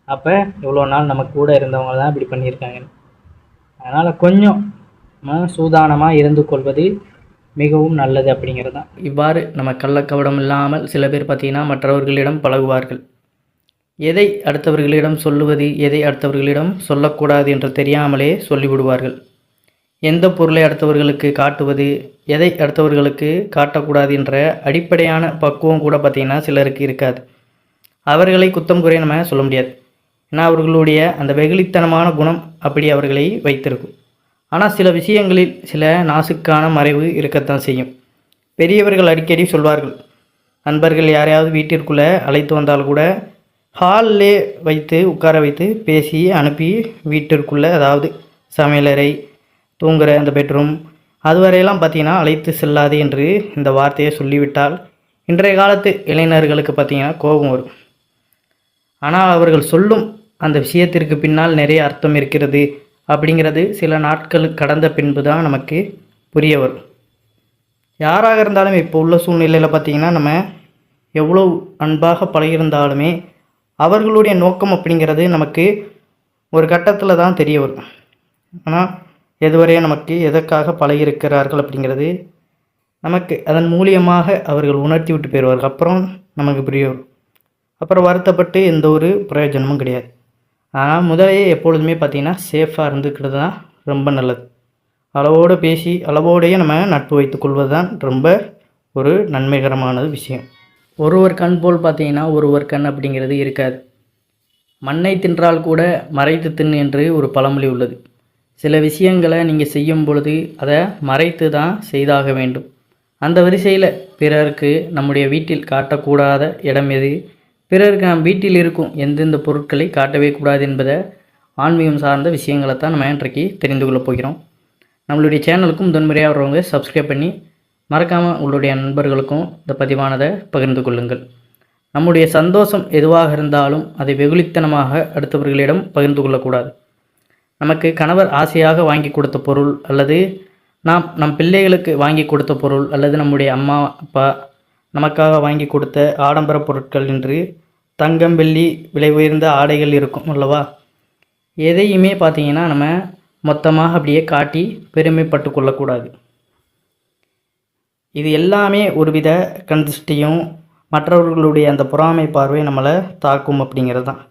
அப்போ இவ்வளோ நாள் நம்ம கூட இருந்தவங்க தான் இப்படி பண்ணியிருக்காங்க. அதனால் கொஞ்சம் சூதானமாக இருந்து கொள்வது மிகவும் நல்லது அப்படிங்கிறது தான். இவ்வாறு நம்ம கள்ளக்கபடம் இல்லாமல் சில பேர் பார்த்திங்கன்னா மற்றவர்களிடம் பழகுவார்கள். எதை அடுத்தவர்களிடம் சொல்லுவது, எதை அடுத்தவர்களிடம் சொல்லக்கூடாது என்று தெரியாமலே சொல்லிவிடுவார்கள். எந்த பொருளை அடுத்தவர்களுக்கு காட்டுவது, எதை அடுத்தவர்களுக்கு காட்டக்கூடாது என்ற அடிப்படையான பக்குவம் கூட பார்த்திங்கன்னா சிலருக்கு இருக்காது. அவர்களை குத்தம் குறை நம்ம சொல்ல முடியாது. ஏன்னா அவர்களுடைய அந்த வெகுளித்தனமான குணம் அப்படி அவர்களை வைத்திருக்கும். ஆனால் சில விஷயங்களில் சில நாசுக்கான மறைவு இருக்கத்தான் செய்யும். பெரியவர்கள் அடிக்கடி சொல்வார்கள், நண்பர்கள் யாரையாவது வீட்டிற்குள்ளே அழைத்து வந்தால் கூட ஹாலிலே வைத்து உட்கார வைத்து பேசி அனுப்பி வீட்டிற்குள்ளே, அதாவது சமையலறை, தூங்குகிற அந்த பெட்ரூம், அதுவரையெல்லாம் பார்த்திங்கன்னா அழைத்து செல்லாது என்று இந்த வார்த்தையை சொல்லிவிட்டால் இன்றைய காலத்து இளைஞர்களுக்கு பார்த்திங்கன்னா கோபம் வரும். ஆனால் அவர்கள் சொல்லும் அந்த விஷயத்திற்கு பின்னால் நிறைய அர்த்தம் இருக்கிறது அப்படிங்கிறது சில நாட்கள் கடந்த பின்பு தான் நமக்கு புரிய வரும். யாராக இருந்தாலும் இப்போ உள்ள சூழ்நிலையில் பார்த்திங்கன்னா நம்ம எவ்வளோ அன்பாக பழகியிருந்தாலுமே அவர்களுடைய நோக்கம் அப்படிங்கிறது நமக்கு ஒரு கட்டத்தில் தான் தெரிய வரும். ஆனால் எதுவரையும் நமக்கு எதற்காக பழகியிருக்கிறார்கள் அப்படிங்கிறது நமக்கு அதன் மூலியமாக அவர்கள் உணர்த்தி விட்டு போயிடுவார்கள். அப்புறம் நமக்கு புரிய வரும். அப்புறம் வருத்தப்பட்டு எந்த ஒரு பிரயோஜனமும் கிடையாது. ஆனால் முதலையே எப்பொழுதுமே பார்த்திங்கன்னா சேஃபாக இருந்துக்கிறது தான் ரொம்ப நல்லது. அளவோடு பேசி அளவோடையே நம்ம நட்பு வைத்து கொள்வது தான் ரொம்ப ஒரு நன்மைகரமானது விஷயம். ஒருவர் கண் போல் பார்த்திங்கன்னா ஒருவர் கண் அப்படிங்கிறது இருக்காது. மண்ணை தின்றால் கூட மறைத்து தின் என்று ஒரு பழமொழி உள்ளது. சில விஷயங்களை நீங்கள் செய்யும் பொழுது அதை மறைத்து தான் செய்தாக வேண்டும். அந்த வரிசையில் பிறருக்கு நம்முடைய வீட்டில் காட்டக்கூடாத இடம் எது, பிறருக்கு நம் வீட்டில் இருக்கும் எந்தெந்த பொருட்களை காட்டவே கூடாது என்பதை ஆன்மீகம் சார்ந்த விஷயங்களை தான் நம்ம இன்றைக்கு தெரிந்து கொள்ளப் போகிறோம். நம்மளுடைய சேனலுக்கும் முதன்முறையாக வர்றவங்க சப்ஸ்கிரைப் பண்ணி மறக்காமல் உங்களுடைய நண்பர்களுக்கும் இந்த பதிவானதை பகிர்ந்து கொள்ளுங்கள். நம்முடைய சந்தோஷம் எதுவாக இருந்தாலும் அதை வெகுளித்தனமாக அடுத்தவர்களிடம் பகிர்ந்து கொள்ளக்கூடாது. நமக்கு கணவர் ஆசையாக வாங்கி கொடுத்த பொருள், அல்லது நாம் நம் பிள்ளைகளுக்கு வாங்கி கொடுத்த பொருள், அல்லது நம்முடைய அம்மா அப்பா நமக்காக வாங்கி கொடுத்த ஆடம்பர பொருட்கள் என்று தங்கம் வெள்ளி விலை உயர்ந்த ஆடைகள் இருக்கும் அல்லவா, எதையுமே பார்த்திங்கன்னா நம்ம மொத்தமாக அப்படியே காட்டி பெருமைப்பட்டு கொள்ளக்கூடாது. இது எல்லாமே ஒருவித கண்திஷ்டியும் மற்றவர்களுடைய அந்த பொறாமை பார்வை நம்மளை தாக்கும் அப்படிங்கிறது தான்.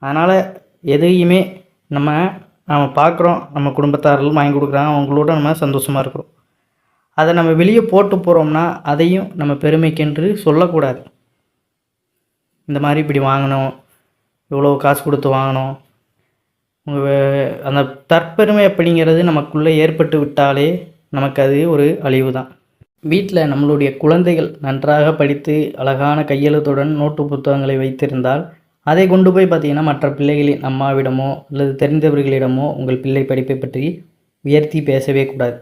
அதனால் எதையுமே நம்ம பார்க்குறோம், நம்ம குடும்பத்தார்கள் வாங்கி கொடுக்குறாங்க, அவங்களோட நம்ம சந்தோஷமாக இருக்கிறோம், அதை நம்ம வெளியே போட்டு போகிறோம்னா அதையும் நம்ம பெருமைக்கென்று சொல்லக்கூடாது. இந்த மாதிரி இப்படி வாங்கினோம், இவ்வளோ காசு கொடுத்து வாங்கினோம், அந்த தற்பெருமை அப்படிங்கிறது நமக்குள்ளே ஏற்பட்டு விட்டாலே நமக்கு அது ஒரு அழிவு தான். வீட்டில் நம்மளுடைய குழந்தைகள் நன்றாக படித்து அழகான கையெழுத்துடன் நோட்டு புத்தகங்களை வைத்திருந்தால் அதை கொண்டு போய் பார்த்திங்கன்னா மற்ற பிள்ளைகளின் அம்மாவிடமோ அல்லது தெரிந்தவர்களிடமோ உங்கள் பிள்ளை படிப்பை பற்றி உயர்த்தி பேசவே கூடாது.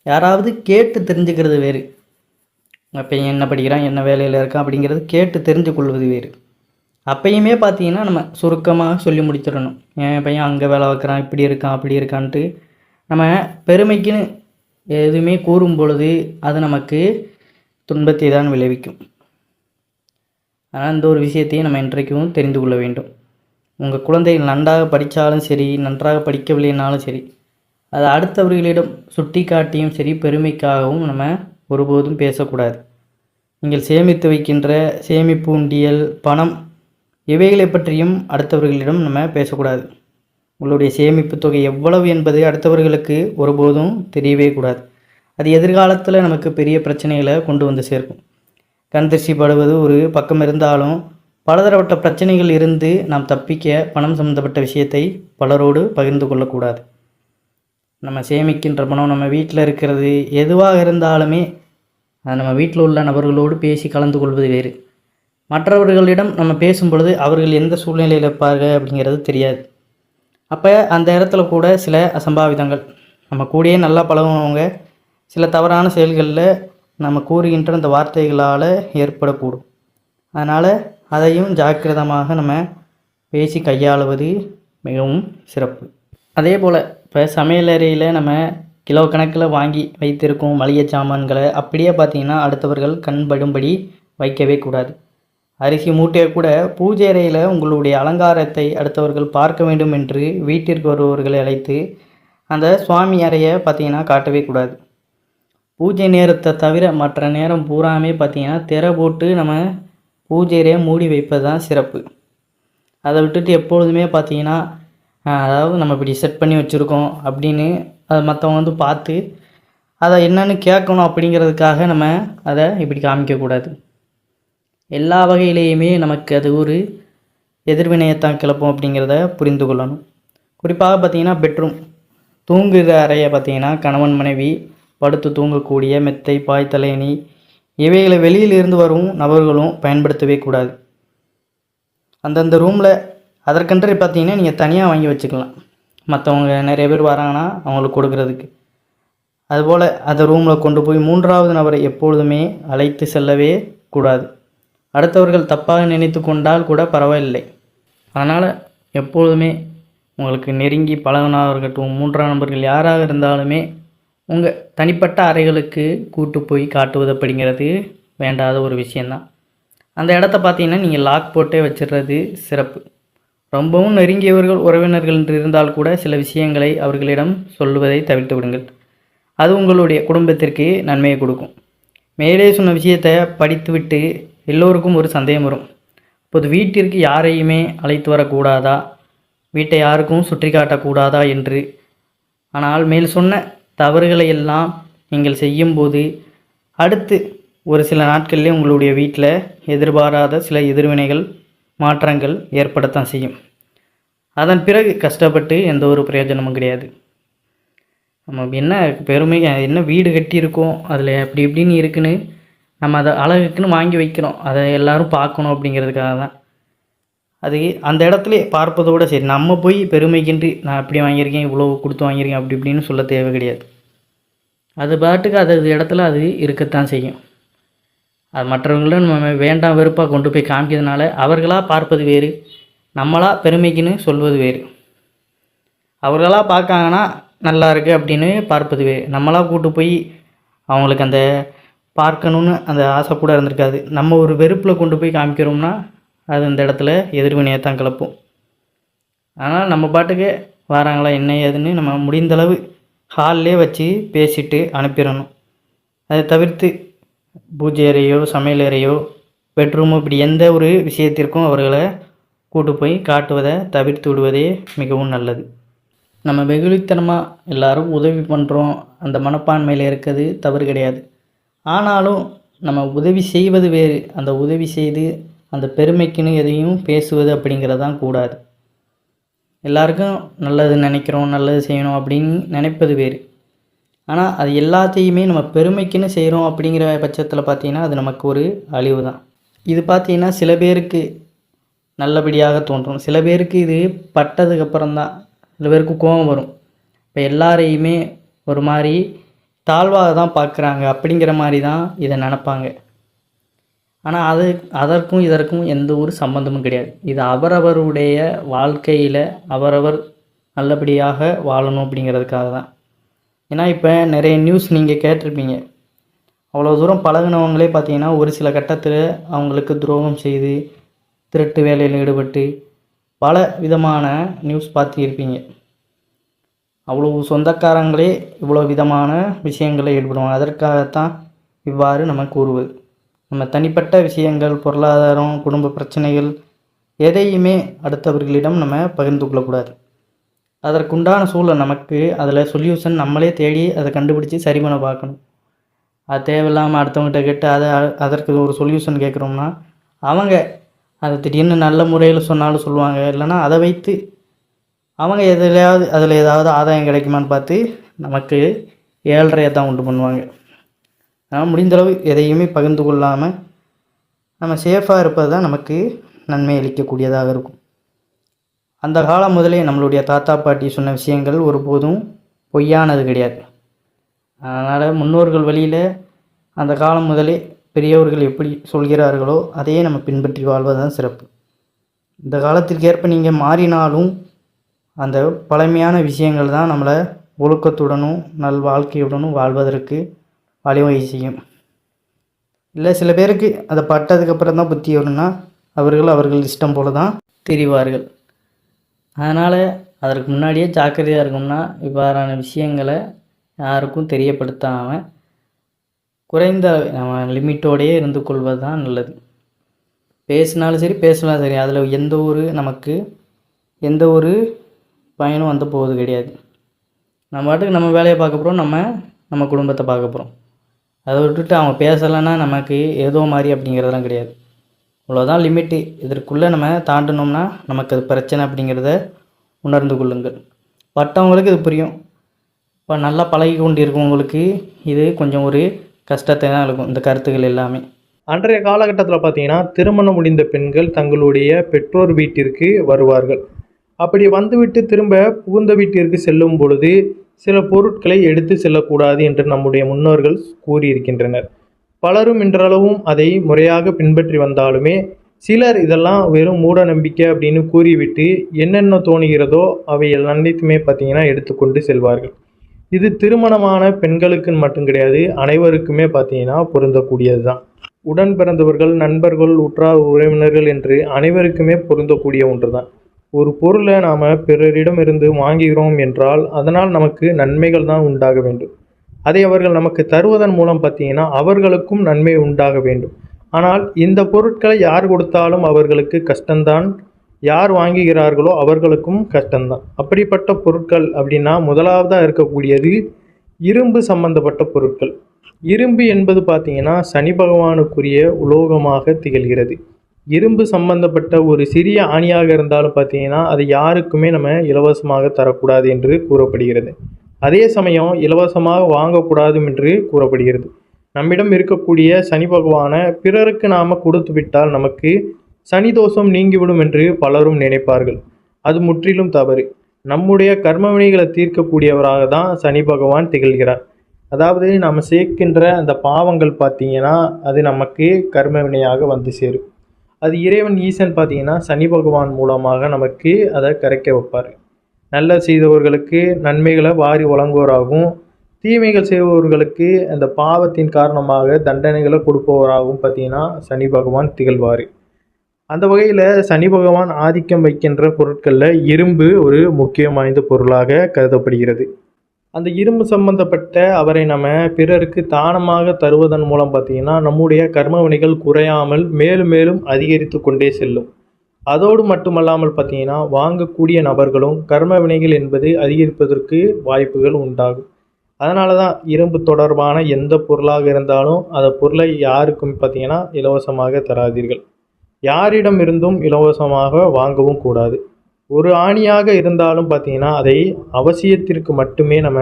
யாராவது கேட்டு தெரிஞ்சுக்கிறது வேறு. உங்கள் பையன் என்ன படிக்கிறான், என்ன வேலையில் இருக்கான் அப்படிங்கிறது கேட்டு தெரிஞ்சு கொள்வது வேறு. அப்பையுமே பார்த்திங்கன்னா நம்ம சுருக்கமாக சொல்லி முடிச்சிடணும். என் பையன் அங்கே வேலை வைக்கிறான், இப்படி இருக்கான் அப்படி இருக்கான்ட்டு நம்ம பெருமைக்குன்னு எதுவுமே கூறும் பொழுது அது நமக்கு துன்பத்தை தான் விளைவிக்கும். ஆனால் இந்த ஒரு விஷயத்தையும் நம்ம இன்றைக்கும் தெரிந்து கொள்ள வேண்டும். உங்கள் குழந்தைகள் நன்றாக படித்தாலும் சரி, நன்றாக படிக்கவில்லைனாலும் சரி, அதை அடுத்தவர்களிடம் சுட்டி காட்டியும் சரி பெருமைக்காகவும் நம்ம ஒருபோதும் பேசக்கூடாது. நீங்கள் சேமித்து வைக்கின்ற சேமிப்பு உண்டியல், பணம், இவைகளை பற்றியும் அடுத்தவர்களிடம் நம்ம பேசக்கூடாது. உங்களுடைய சேமிப்பு தொகை எவ்வளவு என்பது அடுத்தவர்களுக்கு ஒருபோதும் தெரியவே கூடாது. அது எதிர்காலத்தில் நமக்கு பெரிய பிரச்சனைகளை கொண்டு வந்து சேர்க்கும். கண்திருஷ்டி படுவது ஒரு பக்கம் இருந்தாலும் பலதரப்பட்ட பிரச்சனைகள் இருந்து நாம் தப்பிக்க பணம் சம்பந்தப்பட்ட விஷயத்தை பலரோடு பகிர்ந்து கொள்ளக்கூடாது. நம்ம சேமிக்கின்ற பணம், நம்ம வீட்டில் இருக்கிறது எதுவாக இருந்தாலுமே அது நம்ம வீட்டில் உள்ள நபர்களோடு பேசி கலந்து கொள்வது வேறு. மற்றவர்களிடம் நம்ம பேசும் பொழுது அவர்கள் எந்த சூழ்நிலையில் இருப்பார்கள் அப்படிங்கிறது தெரியாது. அப்போ அந்த இடத்துல கூட சில அசம்பாவிதங்கள், நம்ம கூடயே நல்லா பழகுனவங்க சில தவறான செயல்களில் நம்ம கூறுகின்ற அந்த வார்த்தைகளால் ஏற்படக்கூடும். அதனால் அதையும் ஜாக்கிரதமாக நம்ம பேசி கையாளுவது மிகவும் சிறப்பு. அதே போல் இப்போ சமையலறையில் நம்ம கிலோ கணக்கில் வாங்கி வைத்திருக்கும் மளிகை சாமான்களை அப்படியே பார்த்திங்கன்னா அடுத்தவர்கள் கண்படும்படி வைக்கவே கூடாது. அரிசி மூட்டையை கூட பூஜை அறையில் உங்களுடைய அலங்காரத்தை அடுத்தவர்கள் பார்க்க வேண்டும் என்று வீட்டிற்கு வருபவர்களை அழைத்து அந்த சுவாமி அறையை பார்த்திங்கன்னா காட்டவே கூடாது. பூஜை நேரத்தை தவிர மற்ற நேரம் பூராமே பார்த்திங்கன்னா திரை போட்டு நம்ம பூஜை அறையை மூடி வைப்பது தான் சிறப்பு. அதை விட்டுட்டு எப்பொழுதுமே பார்த்திங்கன்னா அதாவது நம்ம இப்படி செட் பண்ணி வச்சுருக்கோம் அப்படின்னு அதை மற்றவங்க வந்து பார்த்து அதை என்னென்னு கேட்கணும் அப்படிங்கிறதுக்காக நம்ம அதை இப்படி காமிக்கக்கூடாது. எல்லா வகையிலேயுமே நமக்கு அது ஒரு எதிர்வினையைத்தான் கிளப்போம் அப்படிங்கிறத புரிந்து கொள்ளணும். குறிப்பாக பார்த்திங்கன்னா பெட்ரூம், தூங்குகிற அறையை பார்த்திங்கன்னா கணவன் மனைவி படுத்து தூங்கக்கூடிய மெத்தை, பாய், தலையணி இவைகளை வெளியிலிருந்து வரும் நபர்களும் பயன்படுத்தவே கூடாது. அந்தந்த ரூமில் அதற்கென்று பார்த்திங்கன்னா நீங்கள் தனியாக வாங்கி வச்சுக்கலாம், மற்றவங்க நிறைய பேர் வராங்கன்னா அவங்களுக்கு கொடுக்கறதுக்கு. அதுபோல் அந்த ரூமில் கொண்டு போய் மூன்றாவது நபரை எப்பொழுதுமே அழைத்து செல்லவே கூடாது. அடுத்தவர்கள் தப்பாக நினைத்து கொண்டால் கூட பரவாயில்லை. அதனால் எப்பொழுதுமே உங்களுக்கு நெருங்கி பழகினவர்கள்ட்டும் மூன்றாம் நபர்கள் யாராக இருந்தாலுமே உங்கள் தனிப்பட்ட அறைகளுக்கு கூட்டு போய் காட்டுவது அப்படிங்கிறது வேண்டாத ஒரு விஷயந்தான். அந்த இடத்த பார்த்தீங்கன்னா நீங்கள் லாக் போட்டே வச்சிடுறது சிறப்பு. ரொம்பவும் நெருங்கியவர்கள் உறவினர்கள் என்று இருந்தால் கூட சில விஷயங்களை அவர்களிடம் சொல்லுவதை தவிர்த்து விடுங்கள். அது உங்களுடைய குடும்பத்திற்கு நன்மையை கொடுக்கும். மேலே சொன்ன விஷயத்தை படித்துவிட்டு எல்லோருக்கும் ஒரு சந்தேகம் வரும். இப்போது வீட்டிற்கு யாரையுமே அழைத்து வரக்கூடாதா, வீட்டை யாருக்கும் சுற்றி காட்டக்கூடாதா என்று. ஆனால் மேல் சொன்ன தவறுகளை எல்லாம் நீங்கள் செய்யும்போது அடுத்து ஒரு சில நாட்களிலே உங்களுடைய வீட்டில் எதிர்பாராத சில எதிர்வினைகள் மாற்றங்கள் ஏற்படத்தான் செய்யும். அதன் பிறகு கஷ்டப்பட்டு எந்த ஒரு பிரயோஜனமும் கிடையாது. நம்ம என்ன பெருமை, என்ன வீடு கட்டியிருக்கோம் அதில் அப்படி இப்படின்னு இருக்குன்னு நம்ம அதை அழகுக்குன்னு வாங்கி வைக்கிறோம், அதை எல்லோரும் பார்க்கணும் அப்படிங்கிறதுக்காக தான். அது அந்த இடத்துல பார்ப்பதோடு சரி, நம்ம போய் பெருமைக்கின்றி நான் அப்படி வாங்கியிருக்கேன், இவ்வளோ கொடுத்து வாங்கியிருக்கேன் அப்படி இப்படின்னு சொல்ல தேவை கிடையாது. அது பாட்டுக்கு அது இடத்துல அது இருக்கத்தான் செய்யும். அது மற்றவங்களும் நம்ம வேண்டாம் வெறுப்பாக கொண்டு போய் காமிக்கிறதுனால அவர்களாக பார்ப்பது வேறு, நம்மளாக பெருமைக்குன்னு சொல்வது வேறு. அவர்களாக பார்க்காங்கன்னா நல்லா இருக்குது அப்படின்னு பார்ப்பது வேறு, நம்மளாக கூட்டு போய் அவங்களுக்கு அந்த பார்க்கணுன்னு அந்த ஆசை கூட இருந்திருக்காது, நம்ம ஒரு வெறுப்பில் கொண்டு போய் காமிக்கிறோம்னா அது அந்த இடத்துல எதிர்வினையைத்தான் கிளப்போம். ஆனால் நம்ம பாட்டுக்கு வராங்களா என்ன ஏதுன்னு நம்ம முடிந்தளவு ஹால்லே வச்சு பேசிட்டு அனுப்பிடணும். அதை தவிர்த்து பூஜை அறையோ சமையல் அறையோ பெட்ரூமோ இப்படி எந்த ஒரு விஷயத்திற்கும் அவர்களை கூட்டு போய் காட்டுவதை தவிர்த்து விடுவதே மிகவும் நல்லது. நம்ம வெகுளித்தனமாக எல்லாரும் உதவி பண்ணுறோம் அந்த மனப்பான்மையில் இருக்கிறது தவறு கிடையாது. ஆனாலும் நம்ம உதவி செய்வது வேறு, அந்த உதவி செய்து அந்த பெருமைக்குன்னு எதையும் பேசுவது அப்படிங்கிறதான் கூடாது. எல்லாருக்கும் நல்லது நினைக்கிறோம், நல்லது செய்யணும் அப்படின்னு நினைப்பது வேறு. ஆனால் அது எல்லாத்தையுமே நம்ம பெருமைக்குன்னு செய்கிறோம் அப்படிங்கிற பட்சத்தில் பார்த்திங்கன்னா அது நமக்கு ஒரு அழிவு தான். இது பார்த்திங்கன்னா சில பேருக்கு நல்லபடியாக தோன்றும், சில பேருக்கு இது பட்டதுக்கப்புறம்தான் சில பேருக்கு கோபம் வரும். இப்போ எல்லாரையுமே ஒரு மாதிரி தாழ்வாக தான் பார்க்குறாங்க அப்படிங்கிற மாதிரி தான் இதை நினப்பாங்க. ஆனால் அதற்கும் இதற்கும் எந்த ஒரு சம்பந்தமும் கிடையாது. இது அவரவருடைய வாழ்க்கையில் அவரவர் நல்லபடியாக வாழணும் அப்படிங்கிறதுக்காக தான். ஏன்னா இப்போ நிறைய நியூஸ் நீங்கள் கேட்டிருப்பீங்க, அவ்வளோ தூரம் பழகினவங்களே பார்த்தீங்கன்னா ஒரு சில கட்டத்தில் அவங்களுக்கு துரோகம் செய்து திருட்டு வேலையில் ஈடுபட்டு பல விதமான நியூஸ் பார்த்துருப்பீங்க. அவ்வளோ சொந்தக்காரங்களே இவ்வளோ விதமான விஷயங்களில் ஈடுபடுவாங்க. அதற்காகத்தான் இவ்வாறு நம்ம கூறுவது. நம்ம தனிப்பட்ட விஷயங்கள், பொருளாதாரம், குடும்ப பிரச்சனைகள் எதையுமே அடுத்தவர்களிடம் நம்ம பகிர்ந்து கொள்ளக்கூடாது. அதற்குண்டான சூழல் நமக்கு அதில் சொல்யூஷன் நம்மளே தேடி அதை கண்டுபிடிச்சி சரி பண்ண பார்க்கணும். அது தேவையில்லாமல் அடுத்தவங்ககிட்ட கேட்டு அதற்கு ஒரு சொல்யூஷன் கேட்குறோம்னா அவங்க அதை திடீர்னு நல்ல முறையில் சொன்னாலும் சொல்லுவாங்க, இல்லைன்னா அதை வைத்து அவங்க அதில் ஏதாவது ஆதாயம் கிடைக்குமான்னு பார்த்து நமக்கு ஏழ்றையை தான் உண்டு பண்ணுவாங்க. ஆனால் முடிந்தளவு எதையுமே பகிர்ந்து கொள்ளாமல் நம்ம சேஃபாக இருப்பது தான் நமக்கு நன்மை அளிக்கக்கூடியதாக இருக்கும். அந்த காலம் முதலே நம்மளுடைய தாத்தா பாட்டி சொன்ன விஷயங்கள் ஒருபோதும் பொய்யானது கிடையாது. அதனால் முன்னோர்கள் வழியில் அந்த காலம் முதலே பெரியவர்கள் எப்படி சொல்கிறார்களோ அதையே நம்ம பின்பற்றி வாழ்வது தான் சிறப்பு. இந்த காலத்திற்கு ஏற்ப நீங்கள் மாறினாலும் அந்த பழமையான விஷயங்கள் தான் நம்மளை ஒழுக்கத்துடனும் நல் வாழ்க்கையுடனும் வாழ்வதற்கு வழிவகை செய்யும். இல்லை சில பேருக்கு அதை பட்டதுக்கப்புறம் தான் புத்தி வரும்னா அவர்கள் இஷ்டம் போல தான் தெரிவார்கள். அதனால் அதற்கு முன்னாடியே ஜாக்கிரதையாக இருக்கணும்னா இவ்வாறான விஷயங்களை யாருக்கும் தெரியப்படுத்தாமல் குறைந்த நம்ம லிமிட்டோடையே இருந்து கொள்வது தான் நல்லது. பேசினாலும் சரி பேசினாலும் சரி அதில் நமக்கு எந்த ஒரு பயனும் வந்து போவது கிடையாது. நம்ம பாட்டுக்கு நம்ம வேலையை பார்க்க போகிறோம், நம்ம குடும்பத்தை பார்க்க போகிறோம். அதை விட்டுட்டு அவங்க பேசலைன்னா நமக்கு ஏதோ மாதிரி அப்படிங்கிறதெல்லாம் கிடையாது. இவ்வளோதான் லிமிட்டு. இதற்குள்ளே நம்ம தாண்டினோம்னா நமக்கு அது பிரச்சனை அப்படிங்கிறத உணர்ந்து கொள்ளுங்கள். பட்டவங்களுக்கு இது புரியும். இப்போ நல்லா பழகி கொண்டு இருக்கவங்களுக்கு இது கொஞ்சம் ஒரு கஷ்டத்தை தான் இருக்கும் இந்த கருத்துக்கள் எல்லாமே. அன்றைய காலகட்டத்தில் பார்த்தீங்கன்னா திருமணம் முடிந்த பெண்கள் தங்களுடைய பெற்றோர் வீட்டிற்கு வருவார்கள். அப்படி வந்துவிட்டு திரும்ப புகுந்த வீட்டிற்கு செல்லும் பொழுது சில பொருட்களை எடுத்து செல்லக்கூடாது என்று நம்முடைய முன்னோர்கள் கூறியிருக்கின்றனர். பலரும் இன்றளவும் அதை முறையாக பின்பற்றி வந்தாலுமே சிலர் இதெல்லாம் வெறும் மூட நம்பிக்கை அப்படின்னு கூறிவிட்டு என்னென்ன தோணுகிறதோ அவை அனைத்துமே பார்த்தீங்கன்னா எடுத்துக்கொண்டு செல்வார்கள். இது திருமணமான பெண்களுக்கு மட்டும் கிடையாது, அனைவருக்குமே பார்த்தீங்கன்னா பொருந்தக்கூடியது தான். உடன் பிறந்தவர்கள், நண்பர்கள், உற்றார் உறவினர்கள் என்று அனைவருக்குமே பொருந்தக்கூடிய ஒன்று தான். ஒரு பொருளை நாம் பிறரிடமிருந்து வாங்குகிறோம் என்றால் அதனால் நமக்கு நன்மைகள் தான் உண்டாக வேண்டும். அதை அவர்கள் நமக்கு தருவதன் மூலம் பார்த்தீங்கன்னா அவர்களுக்கும் நன்மை உண்டாக வேண்டும். ஆனால் இந்த பொருட்களை யார் கொடுத்தாலும் அவர்களுக்கு கஷ்டம்தான், யார் வாங்குகிறார்களோ அவர்களுக்கும் கஷ்டம்தான். அப்படிப்பட்ட பொருட்கள் அப்படின்னா முதலாவதாக இருக்கக்கூடியது இரும்பு சம்பந்தப்பட்ட பொருட்கள். இரும்பு என்பது பார்த்தீங்கன்னா சனி பகவானுக்குரிய உலோகமாக திகழ்கிறது. இரும்பு சம்பந்தப்பட்ட ஒரு சிறிய ஆணியாக இருந்தாலும் பார்த்தீங்கன்னா அது யாருக்குமே நம்ம இலவசமாக தரக்கூடாது என்று கூறப்படுகிறது. அதே சமயம் இலவசமாக வாங்கக்கூடாது என்று கூறப்படுகிறது. நம்மிடம் இருக்கக்கூடிய சனி பகவானை பிறருக்கு நாம் கொடுத்து விட்டால் நமக்கு சனி தோஷம் நீங்கிவிடும் என்று பலரும் நினைப்பார்கள். அது முற்றிலும் தவறு. நம்முடைய கர்மவினைகளை தீர்க்கக்கூடியவராக தான் சனி பகவான் திகழ்கிறார். அதாவது நாம் சேர்க்கின்ற அந்த பாவங்கள் பார்த்தீங்கன்னா அது நமக்கு கர்மவினையாக வந்து சேரும். அது இறைவன் ஈசன் பார்த்தீங்கன்னா சனி பகவான் மூலமாக நமக்கு அதை கரைக்க வைப்பார். நல்ல செய்தவர்களுக்கு நன்மைகளை வாரி வழங்குவோராகவும், தீமைகள் செய்பவர்களுக்கு அந்த பாவத்தின் காரணமாக தண்டனைகளை கொடுப்பவராகவும் பார்த்தீங்கன்னா சனி பகவான் திகழ்வார். அந்த வகையில் சனி பகவான் ஆதிக்கம் வைக்கின்ற பொருட்களில் இரும்பு ஒரு முக்கியம் வாய்ந்த பொருளாக கருதப்படுகிறது. அந்த இரும்பு சம்பந்தப்பட்ட அவரை நம்ம பிறருக்கு தானமாக தருவதன் மூலம் பார்த்தீங்கன்னா நம்முடைய கர்மவினைகள் குறையாமல் மேலும் மேலும் அதிகரித்து கொண்டே செல்லும். அதோடு மட்டுமல்லாமல் பார்த்தீங்கன்னா வாங்கக்கூடிய நபர்களும் கர்ம வினைகள் என்பது அதிகரிப்பதற்கு வாய்ப்புகள் உண்டாகும். அதனால தான் இரும்பு தொடர்பான எந்த பொருளாக இருந்தாலும் அந்த பொருளை யாருக்கும் பார்த்தீங்கன்னா இலவசமாக தராதீர்கள். யாரிடம் இருந்தும் இலவசமாக வாங்கவும் கூடாது. ஒரு ஆணியாக இருந்தாலும் பார்த்தீங்கன்னா அதை அவசியத்திற்கு மட்டுமே நம்ம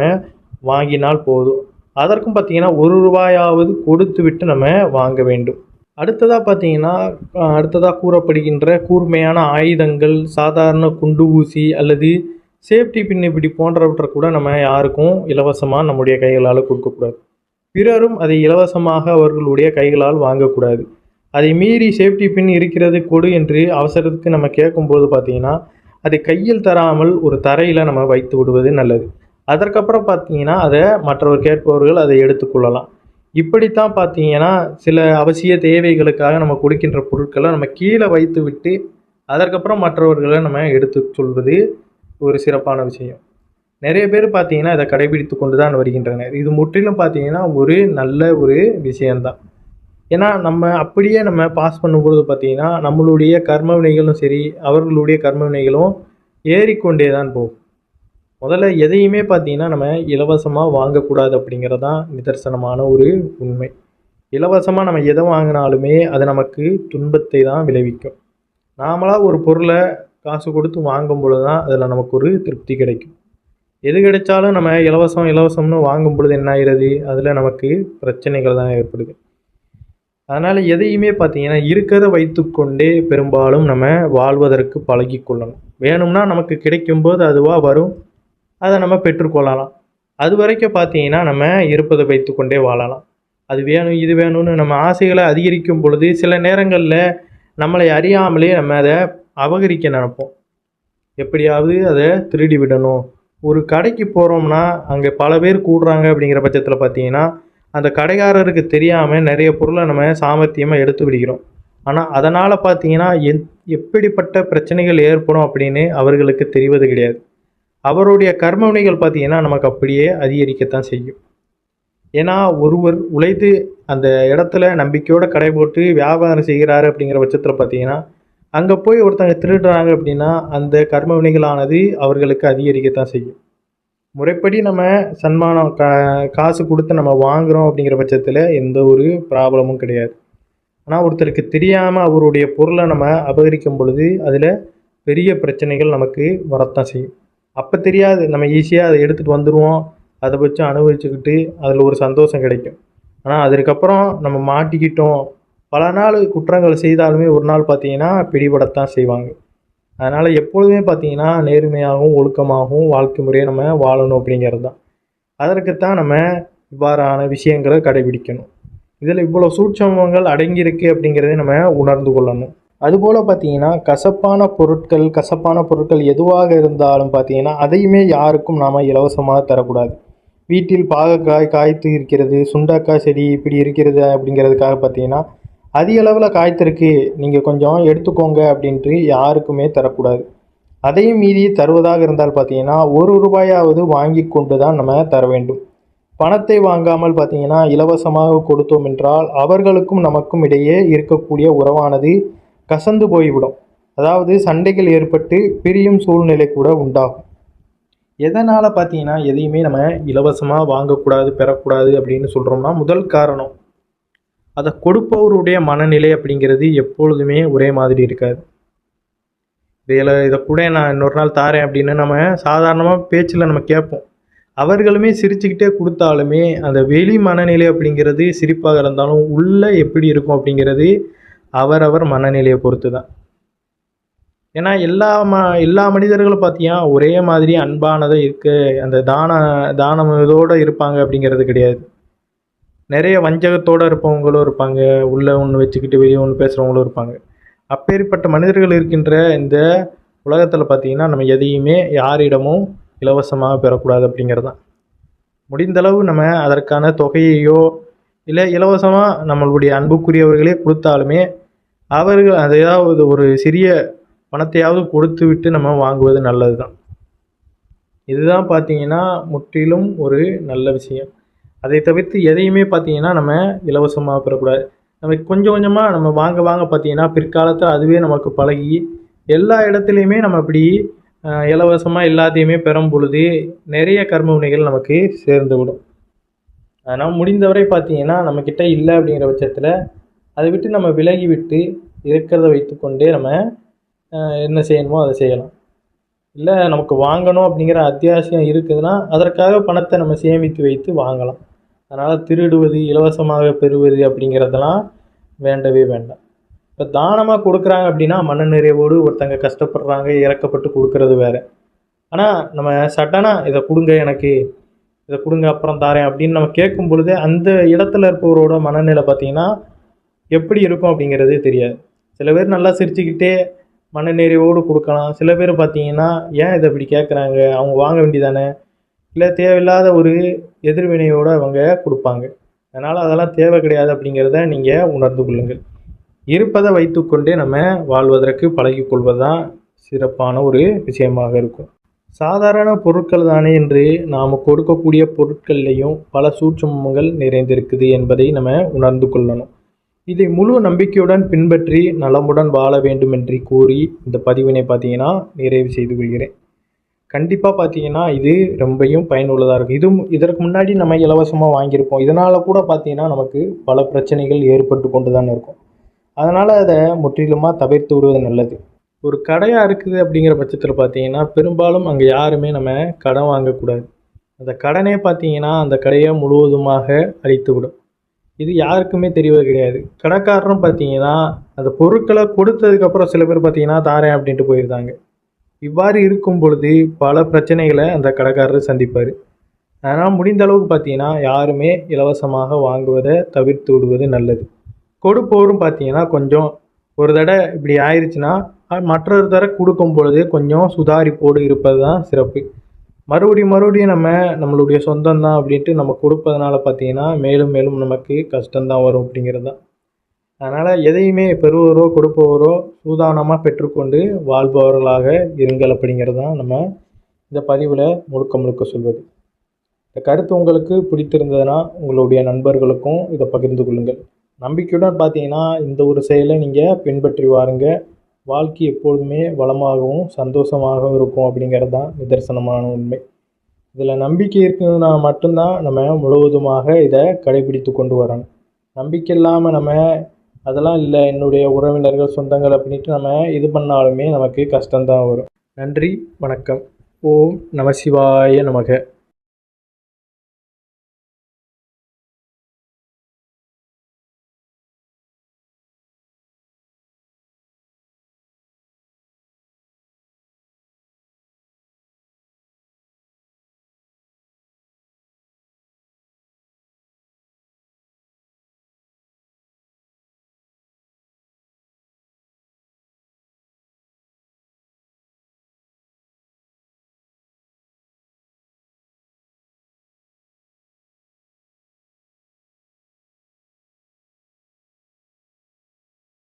வாங்கினால் போதும். அதற்கும் பார்த்தீங்கன்னா ₹1 கொடுத்து விட்டு நம்ம வாங்க வேண்டும். அடுத்ததாக கூறப்படுகின்ற கூர்மையான ஆயுதங்கள், சாதாரண குண்டு ஊசி அல்லது சேஃப்டி பின் இப்படி போன்றவற்றை கூட நம்ம யாருக்கும் இலவசமாக நம்முடைய கைகளால் கொடுக்கக்கூடாது. பிறரும் அதை இலவசமாக அவர்களுடைய கைகளால் வாங்கக்கூடாது. அதை மீறி சேஃப்டி பின் இருக்கிறது கொடு என்று அவசரத்துக்கு நம்ம கேட்கும்போது பார்த்தீங்கன்னா அதை கையில் தராமல் ஒரு தரையில் நம்ம வைத்து விடுவது நல்லது. அதற்கப்புறம் பார்த்தீங்கன்னா அதை மற்றவர் கேட்பவர்கள் அதை எடுத்துக்கொள்ளலாம். இப்படித்தான் பார்த்தீங்கன்னா சில அவசிய தேவைகளுக்காக நம்ம கொடுக்கின்ற பொருட்களை நம்ம கீழே வைத்து விட்டு அதற்கப்புறம் மற்றவர்களை நம்ம எடுத்து சொல்வது ஒரு சிறப்பான விஷயம். நிறைய பேர் பார்த்தீங்கன்னா இதை கடைபிடித்து கொண்டு தான் வருகின்றனர். இது முற்றிலும் பார்த்தீங்கன்னா ஒரு நல்ல ஒரு விஷயந்தான். ஏன்னா நம்ம அப்படியே நம்ம பாஸ் பண்ணும்போது பார்த்தீங்கன்னா நம்மளுடைய கர்ம வினைகளும் சரி அவர்களுடைய கர்ம வினைகளும் ஏறிக்கொண்டே தான் போகும். முதல்ல எதையுமே பார்த்தீங்கன்னா நம்ம இலவசமாக வாங்கக்கூடாது அப்படிங்கிறது தான் நிதர்சனமான ஒரு உண்மை. இலவசமாக நம்ம எதை வாங்கினாலுமே அது நமக்கு துன்பத்தை தான் விளைவிக்கும். நாமளாக ஒரு பொருளை காசு கொடுத்து வாங்கும் பொழுது தான் அதில் நமக்கு ஒரு திருப்தி கிடைக்கும். எது கிடைச்சாலும் நம்ம இலவசம் இலவசம்னு வாங்கும் பொழுது என்ன ஆகிறது, அதில் நமக்கு பிரச்சனைகள் தான் ஏற்படுது. அதனால் எதையுமே பார்த்தீங்கன்னா இருக்கிறத வைத்துக்கொண்டே பெரும்பாலும் நம்ம வாழ்வதற்கு பழகி கொள்ளணும். வேணும்னா நமக்கு கிடைக்கும்போது அதுவாக வரும், அதை நம்ம பெற்றுக்கொள்ளலாம். அது வரைக்கும் பார்த்தீங்கன்னா நம்ம இருப்பதை வைத்துக்கொண்டே வாழலாம். அது வேணும் இது வேணும்னு நம்ம ஆசைகளை அதிகரிக்கும் பொழுது சில நேரங்களில் நம்மளை அறியாமலே நம்ம அதை அபகரிக்க நினைப்போம். எப்படியாவது அதை திருடி விடணும். ஒரு கடைக்கு போகிறோம்னா அங்கே பல பேர் கூடுறாங்க அப்படிங்கிற பட்சத்தில் பார்த்தீங்கன்னா அந்த கடைக்காரருக்கு தெரியாமல் நிறைய பொருளை நம்ம சாமர்த்தியமாக எடுத்து விடுகிறோம். ஆனால் அதனால் பார்த்தீங்கன்னா எப்படிப்பட்ட பிரச்சனைகள் ஏற்படும் அப்படின்னு அவர்களுக்கு தெரிவது கிடையாது. அவருடைய கர்மவினைகள் பார்த்தீங்கன்னா நமக்கு அப்படியே அதிகரிக்கத்தான் செய்யும். ஏன்னா ஒருவர் உழைத்து அந்த இடத்துல நம்பிக்கையோட கடை போட்டு வியாபாரம் செய்கிறாரு அப்படிங்கிற பட்சத்தில் பார்த்தீங்கன்னா அங்கே போய் ஒருத்தங்க திருடுறாங்க அப்படின்னா அந்த கர்ம வினைகளானது அவர்களுக்கு அதிகரிக்கத்தான் செய்யும். முறைப்படி நம்ம சன்மானம் காசு கொடுத்து நம்ம வாங்குகிறோம் அப்படிங்கிற பட்சத்தில் எந்த ஒரு ப்ராப்ளமும் கிடையாது. ஆனால் ஒருத்தருக்கு தெரியாமல் அவருடைய பொருளை நம்ம அபகரிக்கும் பொழுது அதில் பெரிய பிரச்சனைகள் நமக்கு வரத்தான் செய்யும். அப்போ தெரியாது, நம்ம ஈஸியாக அதை எடுத்துகிட்டு வந்துடுவோம், அதை வச்சு அனுபவிச்சுக்கிட்டு அதில் ஒரு சந்தோஷம் கிடைக்கும். ஆனால் அதுக்கப்புறம் நம்ம மாட்டிக்கிட்டோம், பல நாள் குற்றங்கள் செய்தாலுமே ஒரு நாள் பார்த்தீங்கன்னா பிடிபடத்தான் செய்வாங்க. அதனால் எப்பொழுதுமே பார்த்தீங்கன்னா நேர்மையாகவும் ஒழுக்கமாகவும் வாழ்க்கை முறையை நம்ம வாழணும் அப்படிங்கிறது தான். அதற்குத்தான் நம்ம இவ்வாறான விஷயங்களை கடைபிடிக்கணும். இதில் இவ்வளோ சூட்சமங்கள் அடங்கியிருக்கு அப்படிங்கிறதை நம்ம உணர்ந்து கொள்ளணும். அதுபோல் பார்த்தீங்கன்னா கசப்பான பொருட்கள் எதுவாக இருந்தாலும் பார்த்தீங்கன்னா அதையுமே யாருக்கும் நாம் இலவசமாக தரக்கூடாது. வீட்டில் பாகக்காய் காய்த்து இருக்கிறது, சுண்டக்காய் செடி இப்படி இருக்கிறது அப்படிங்கிறதுக்காக பார்த்தீங்கன்னா அதிக அளவில் காய்த்திருக்கு, நீங்கள் கொஞ்சம் எடுத்துக்கோங்க அப்படின்ட்டு யாருக்குமே தரக்கூடாது. அதையும் மீறி தருவதாக இருந்தால் பார்த்தீங்கன்னா ₹1 வாங்கி கொண்டு தான் நம்ம தர வேண்டும். பணத்தை வாங்காமல் பார்த்தீங்கன்னா இலவசமாக கொடுத்தோம் என்றால் அவர்களுக்கும் நமக்கும் இடையே இருக்கக்கூடிய உறவானது கசந்து போய்விடும். அதாவது சண்டைகள் ஏற்பட்டு பிரியும் சூழ்நிலை கூட உண்டாகும். எதனால் பார்த்தீங்கன்னா எதையுமே நம்ம இலவசமாக வாங்கக்கூடாது பெறக்கூடாது அப்படின்னு சொல்கிறோம்னா முதல் காரணம், அதை கொடுப்பவருடைய மனநிலை அப்படிங்கிறது எப்பொழுதுமே ஒரே மாதிரி இருக்காது. இதை கூட நான் இன்னொரு நாள் தாரேன் அப்படின்னு நம்ம சாதாரணமாக பேச்சில் நம்ம கேட்போம். அவர்களுமே சிரிச்சுக்கிட்டே கொடுத்தாலுமே அந்த வெளி மனநிலை அப்படிங்கிறது சிரிப்பாக இருந்தாலும் உள்ளே எப்படி இருக்கும் அப்படிங்கிறது அவரவர் மனநிலையை பொறுத்து தான். ஏன்னா எல்லா மனிதர்களும் பார்த்தீங்கன்னா ஒரே மாதிரி அன்பானதாக இருக்க அந்த தானம் இதோடு இருப்பாங்க அப்படிங்கிறது கிடையாது. நிறைய வஞ்சகத்தோடு இருப்பவங்களும் இருப்பாங்க, உள்ளே ஒன்று வச்சுக்கிட்டு வெளியே ஒன்று பேசுகிறவங்களும் இருப்பாங்க. அப்பேற்பட்ட மனிதர்கள் இருக்கின்ற இந்த உலகத்தில் பார்த்தீங்கன்னா நம்ம எதையுமே யாரிடமும் இலவசமாக பெறக்கூடாது அப்படிங்கிறது தான். முடிந்தளவு நம்ம அதற்கான தொகையையோ இல்லை இலவசமாக நம்மளுடைய அன்புக்குரியவர்களே கொடுத்தாலுமே அவர்கள் அதையாவது ஒரு சிறிய பணத்தையாவது கொடுத்து விட்டு நம்ம வாங்குவது நல்லது தான். இதுதான் பார்த்தீங்கன்னா முற்றிலும் ஒரு நல்ல விஷயம். அதை தவிர்த்து எதையுமே பார்த்தீங்கன்னா நம்ம இலவசமாக பெறக்கூடாது. நம்ம கொஞ்சம் கொஞ்சமாக நம்ம வாங்க பார்த்தீங்கன்னா பிற்காலத்தில் அதுவே நமக்கு பழகி எல்லா இடத்துலையுமே நம்ம இப்படி இலவசமாக எல்லாத்தையுமே பெறும் பொழுது நிறைய கர்ம வினைகள் நமக்கு சேர்ந்து விடும். அதனால் முடிந்தவரை பார்த்தீங்கன்னா நம்மக்கிட்ட இல்லை அப்படிங்கிற பட்சத்தில் அதை விட்டு நம்ம விலகி விட்டு இருக்கிறத வைத்துக்கொண்டே நம்ம என்ன செய்யணுமோ அதை செய்யலாம். இல்லை நமக்கு வாங்கணும் அப்படிங்கிற அத்தியாவசியம் இருக்குதுன்னா அதற்காக பணத்தை நம்ம சேமித்து வைத்து வாங்கலாம். அதனால் திருடுவது இலவசமாக பெறுவது அப்படிங்கிறதெல்லாம் வேண்டவே வேண்டாம். இப்போ தானமாக கொடுக்குறாங்க அப்படின்னா மனநிறைவோடு ஒருத்தங்க கஷ்டப்படுறாங்க இறக்கப்பட்டு கொடுக்கறது வேறு. ஆனால் நம்ம சடனாக இதை கொடுங்க, எனக்கு இதை கொடுங்க அப்புறம் தாரேன் அப்படின்னு நம்ம கேட்கும் பொழுது அந்த இடத்துல இருப்பவரோட மனநிலை பார்த்திங்கன்னா எப்படி இருக்கும் அப்படிங்கிறது தெரியாது. சில பேர் நல்லா சிரிச்சுக்கிட்டே மனநிறைவோடு கொடுக்கலாம். சில பேர் பார்த்தீங்கன்னா ஏன் இதை இப்படி கேட்குறாங்க, அவங்க வாங்க வேண்டியதானே, இல்லை தேவையில்லாத ஒரு எதிர்வினையோடு அவங்க கொடுப்பாங்க. அதனால் அதெல்லாம் தேவை கிடையாது அப்படிங்கிறத நீங்கள் உணர்ந்து கொள்ளுங்கள். இருப்பதை வைத்துக்கொண்டே நம்ம வாழ்வதற்கு பழகி கொள்வது தான் சிறப்பான ஒரு விஷயமாக இருக்கும். சாதாரண பொருட்கள் தானே என்று நாம் கொடுக்கக்கூடிய பொருட்கள்லேயும் பல சூட்சுமங்கள் நிறைந்திருக்குது என்பதை நம்ம உணர்ந்து கொள்ளணும். இதை முழு நம்பிக்கையுடன் பின்பற்றி நலமுடன் வாழ வேண்டும் என்று கூறி இந்த பதிவினை பார்த்தீங்கன்னா நிறைவு செய்து கொள்கிறேன். கண்டிப்பாக பார்த்தீங்கன்னா இது ரொம்பவும் பயனுள்ளதாக இருக்கும். இதற்கு முன்னாடி நம்ம இலவசமாக வாங்கியிருப்போம். இதனால் கூட பார்த்தீங்கன்னா நமக்கு பல பிரச்சனைகள் ஏற்பட்டு கொண்டு தான் இருக்கும். அதனால் அதை முற்றிலுமாக தவிர்த்து விடுவது நல்லது. ஒரு கடையாக இருக்குது அப்படிங்கிற பட்சத்தில் பார்த்தீங்கன்னா பெரும்பாலும் அங்கே யாருமே நம்ம கடன் வாங்கக்கூடாது. அந்த கடனே பார்த்தீங்கன்னா அந்த கடையை முழுவதுமாக அழித்துவிடும். இது யாருக்குமே தெரியவே கிடையாது. கடைக்காரரும் பார்த்தீங்கன்னா அந்த பொருட்களை கொடுத்ததுக்கப்புறம் சில பேர் பார்த்தீங்கன்னா தாரேன் அப்படின்ட்டு போயிருந்தாங்க. இவ்வாறு இருக்கும் பொழுது பல பிரச்சனைகளை அந்த கடைக்காரர் சந்திப்பார். அதனால் முடிந்த அளவுக்கு பார்த்தீங்கன்னா யாருமே இலவசமாக வாங்குவதை தவிர்த்து விடுவது நல்லது. கொடுப்பவரும் பார்த்தீங்கன்னா கொஞ்சம் ஒரு தடவை இப்படி ஆயிடுச்சுன்னா மற்றொரு தடவை கொடுக்கும் பொழுது கொஞ்சம் சுதாரிப்போடு இருப்பது தான் சிறப்பு. மறுபடியும் நம்மளுடைய சொந்தம் தான் அப்படின்ட்டு நம்ம கொடுப்பதனால பார்த்தீங்கன்னா மேலும் மேலும் நமக்கு கஷ்டம்தான் வரும் அப்படிங்கிறது தான். அதனால் எதையுமே பெறுவரோ கொடுப்பவரோ சூதானமாக பெற்றுக்கொண்டு வாழ்பவர்களாக இருங்கள் அப்படிங்கிறது தான் நம்ம இந்த பதிவில் முழுக்க சொல்வது. இந்த கருத்து உங்களுக்கு பிடித்திருந்ததுன்னா உங்களுடைய நண்பர்களுக்கும் இதை பகிர்ந்து கொள்ளுங்கள். நம்பிக்கையுடன் பார்த்தீங்கன்னா இந்த ஒரு செயலை நீங்கள் பின்பற்றி வாருங்க. வாழ்க்கை எப்பொழுதுமே வளமாகவும் சந்தோஷமாகவும் இருக்கும் அப்படிங்கிறது தான் நிதர்சனமான உண்மை. இதில் நம்பிக்கை இருக்குதுன்னா மட்டும்தான் நம்ம முழுவதுமாக இதை கடைபிடித்து கொண்டு வரணும். நம்பிக்கை இல்லாமல் நம்ம அதெல்லாம் இல்லை என்னுடைய உறவினர்கள் சொந்தங்கள் அப்படின்ட்டு நம்ம இது பண்ணாலுமே நமக்கு கஷ்டம்தான் வரும். நன்றி, வணக்கம். ஓம் நம சிவாய நமக.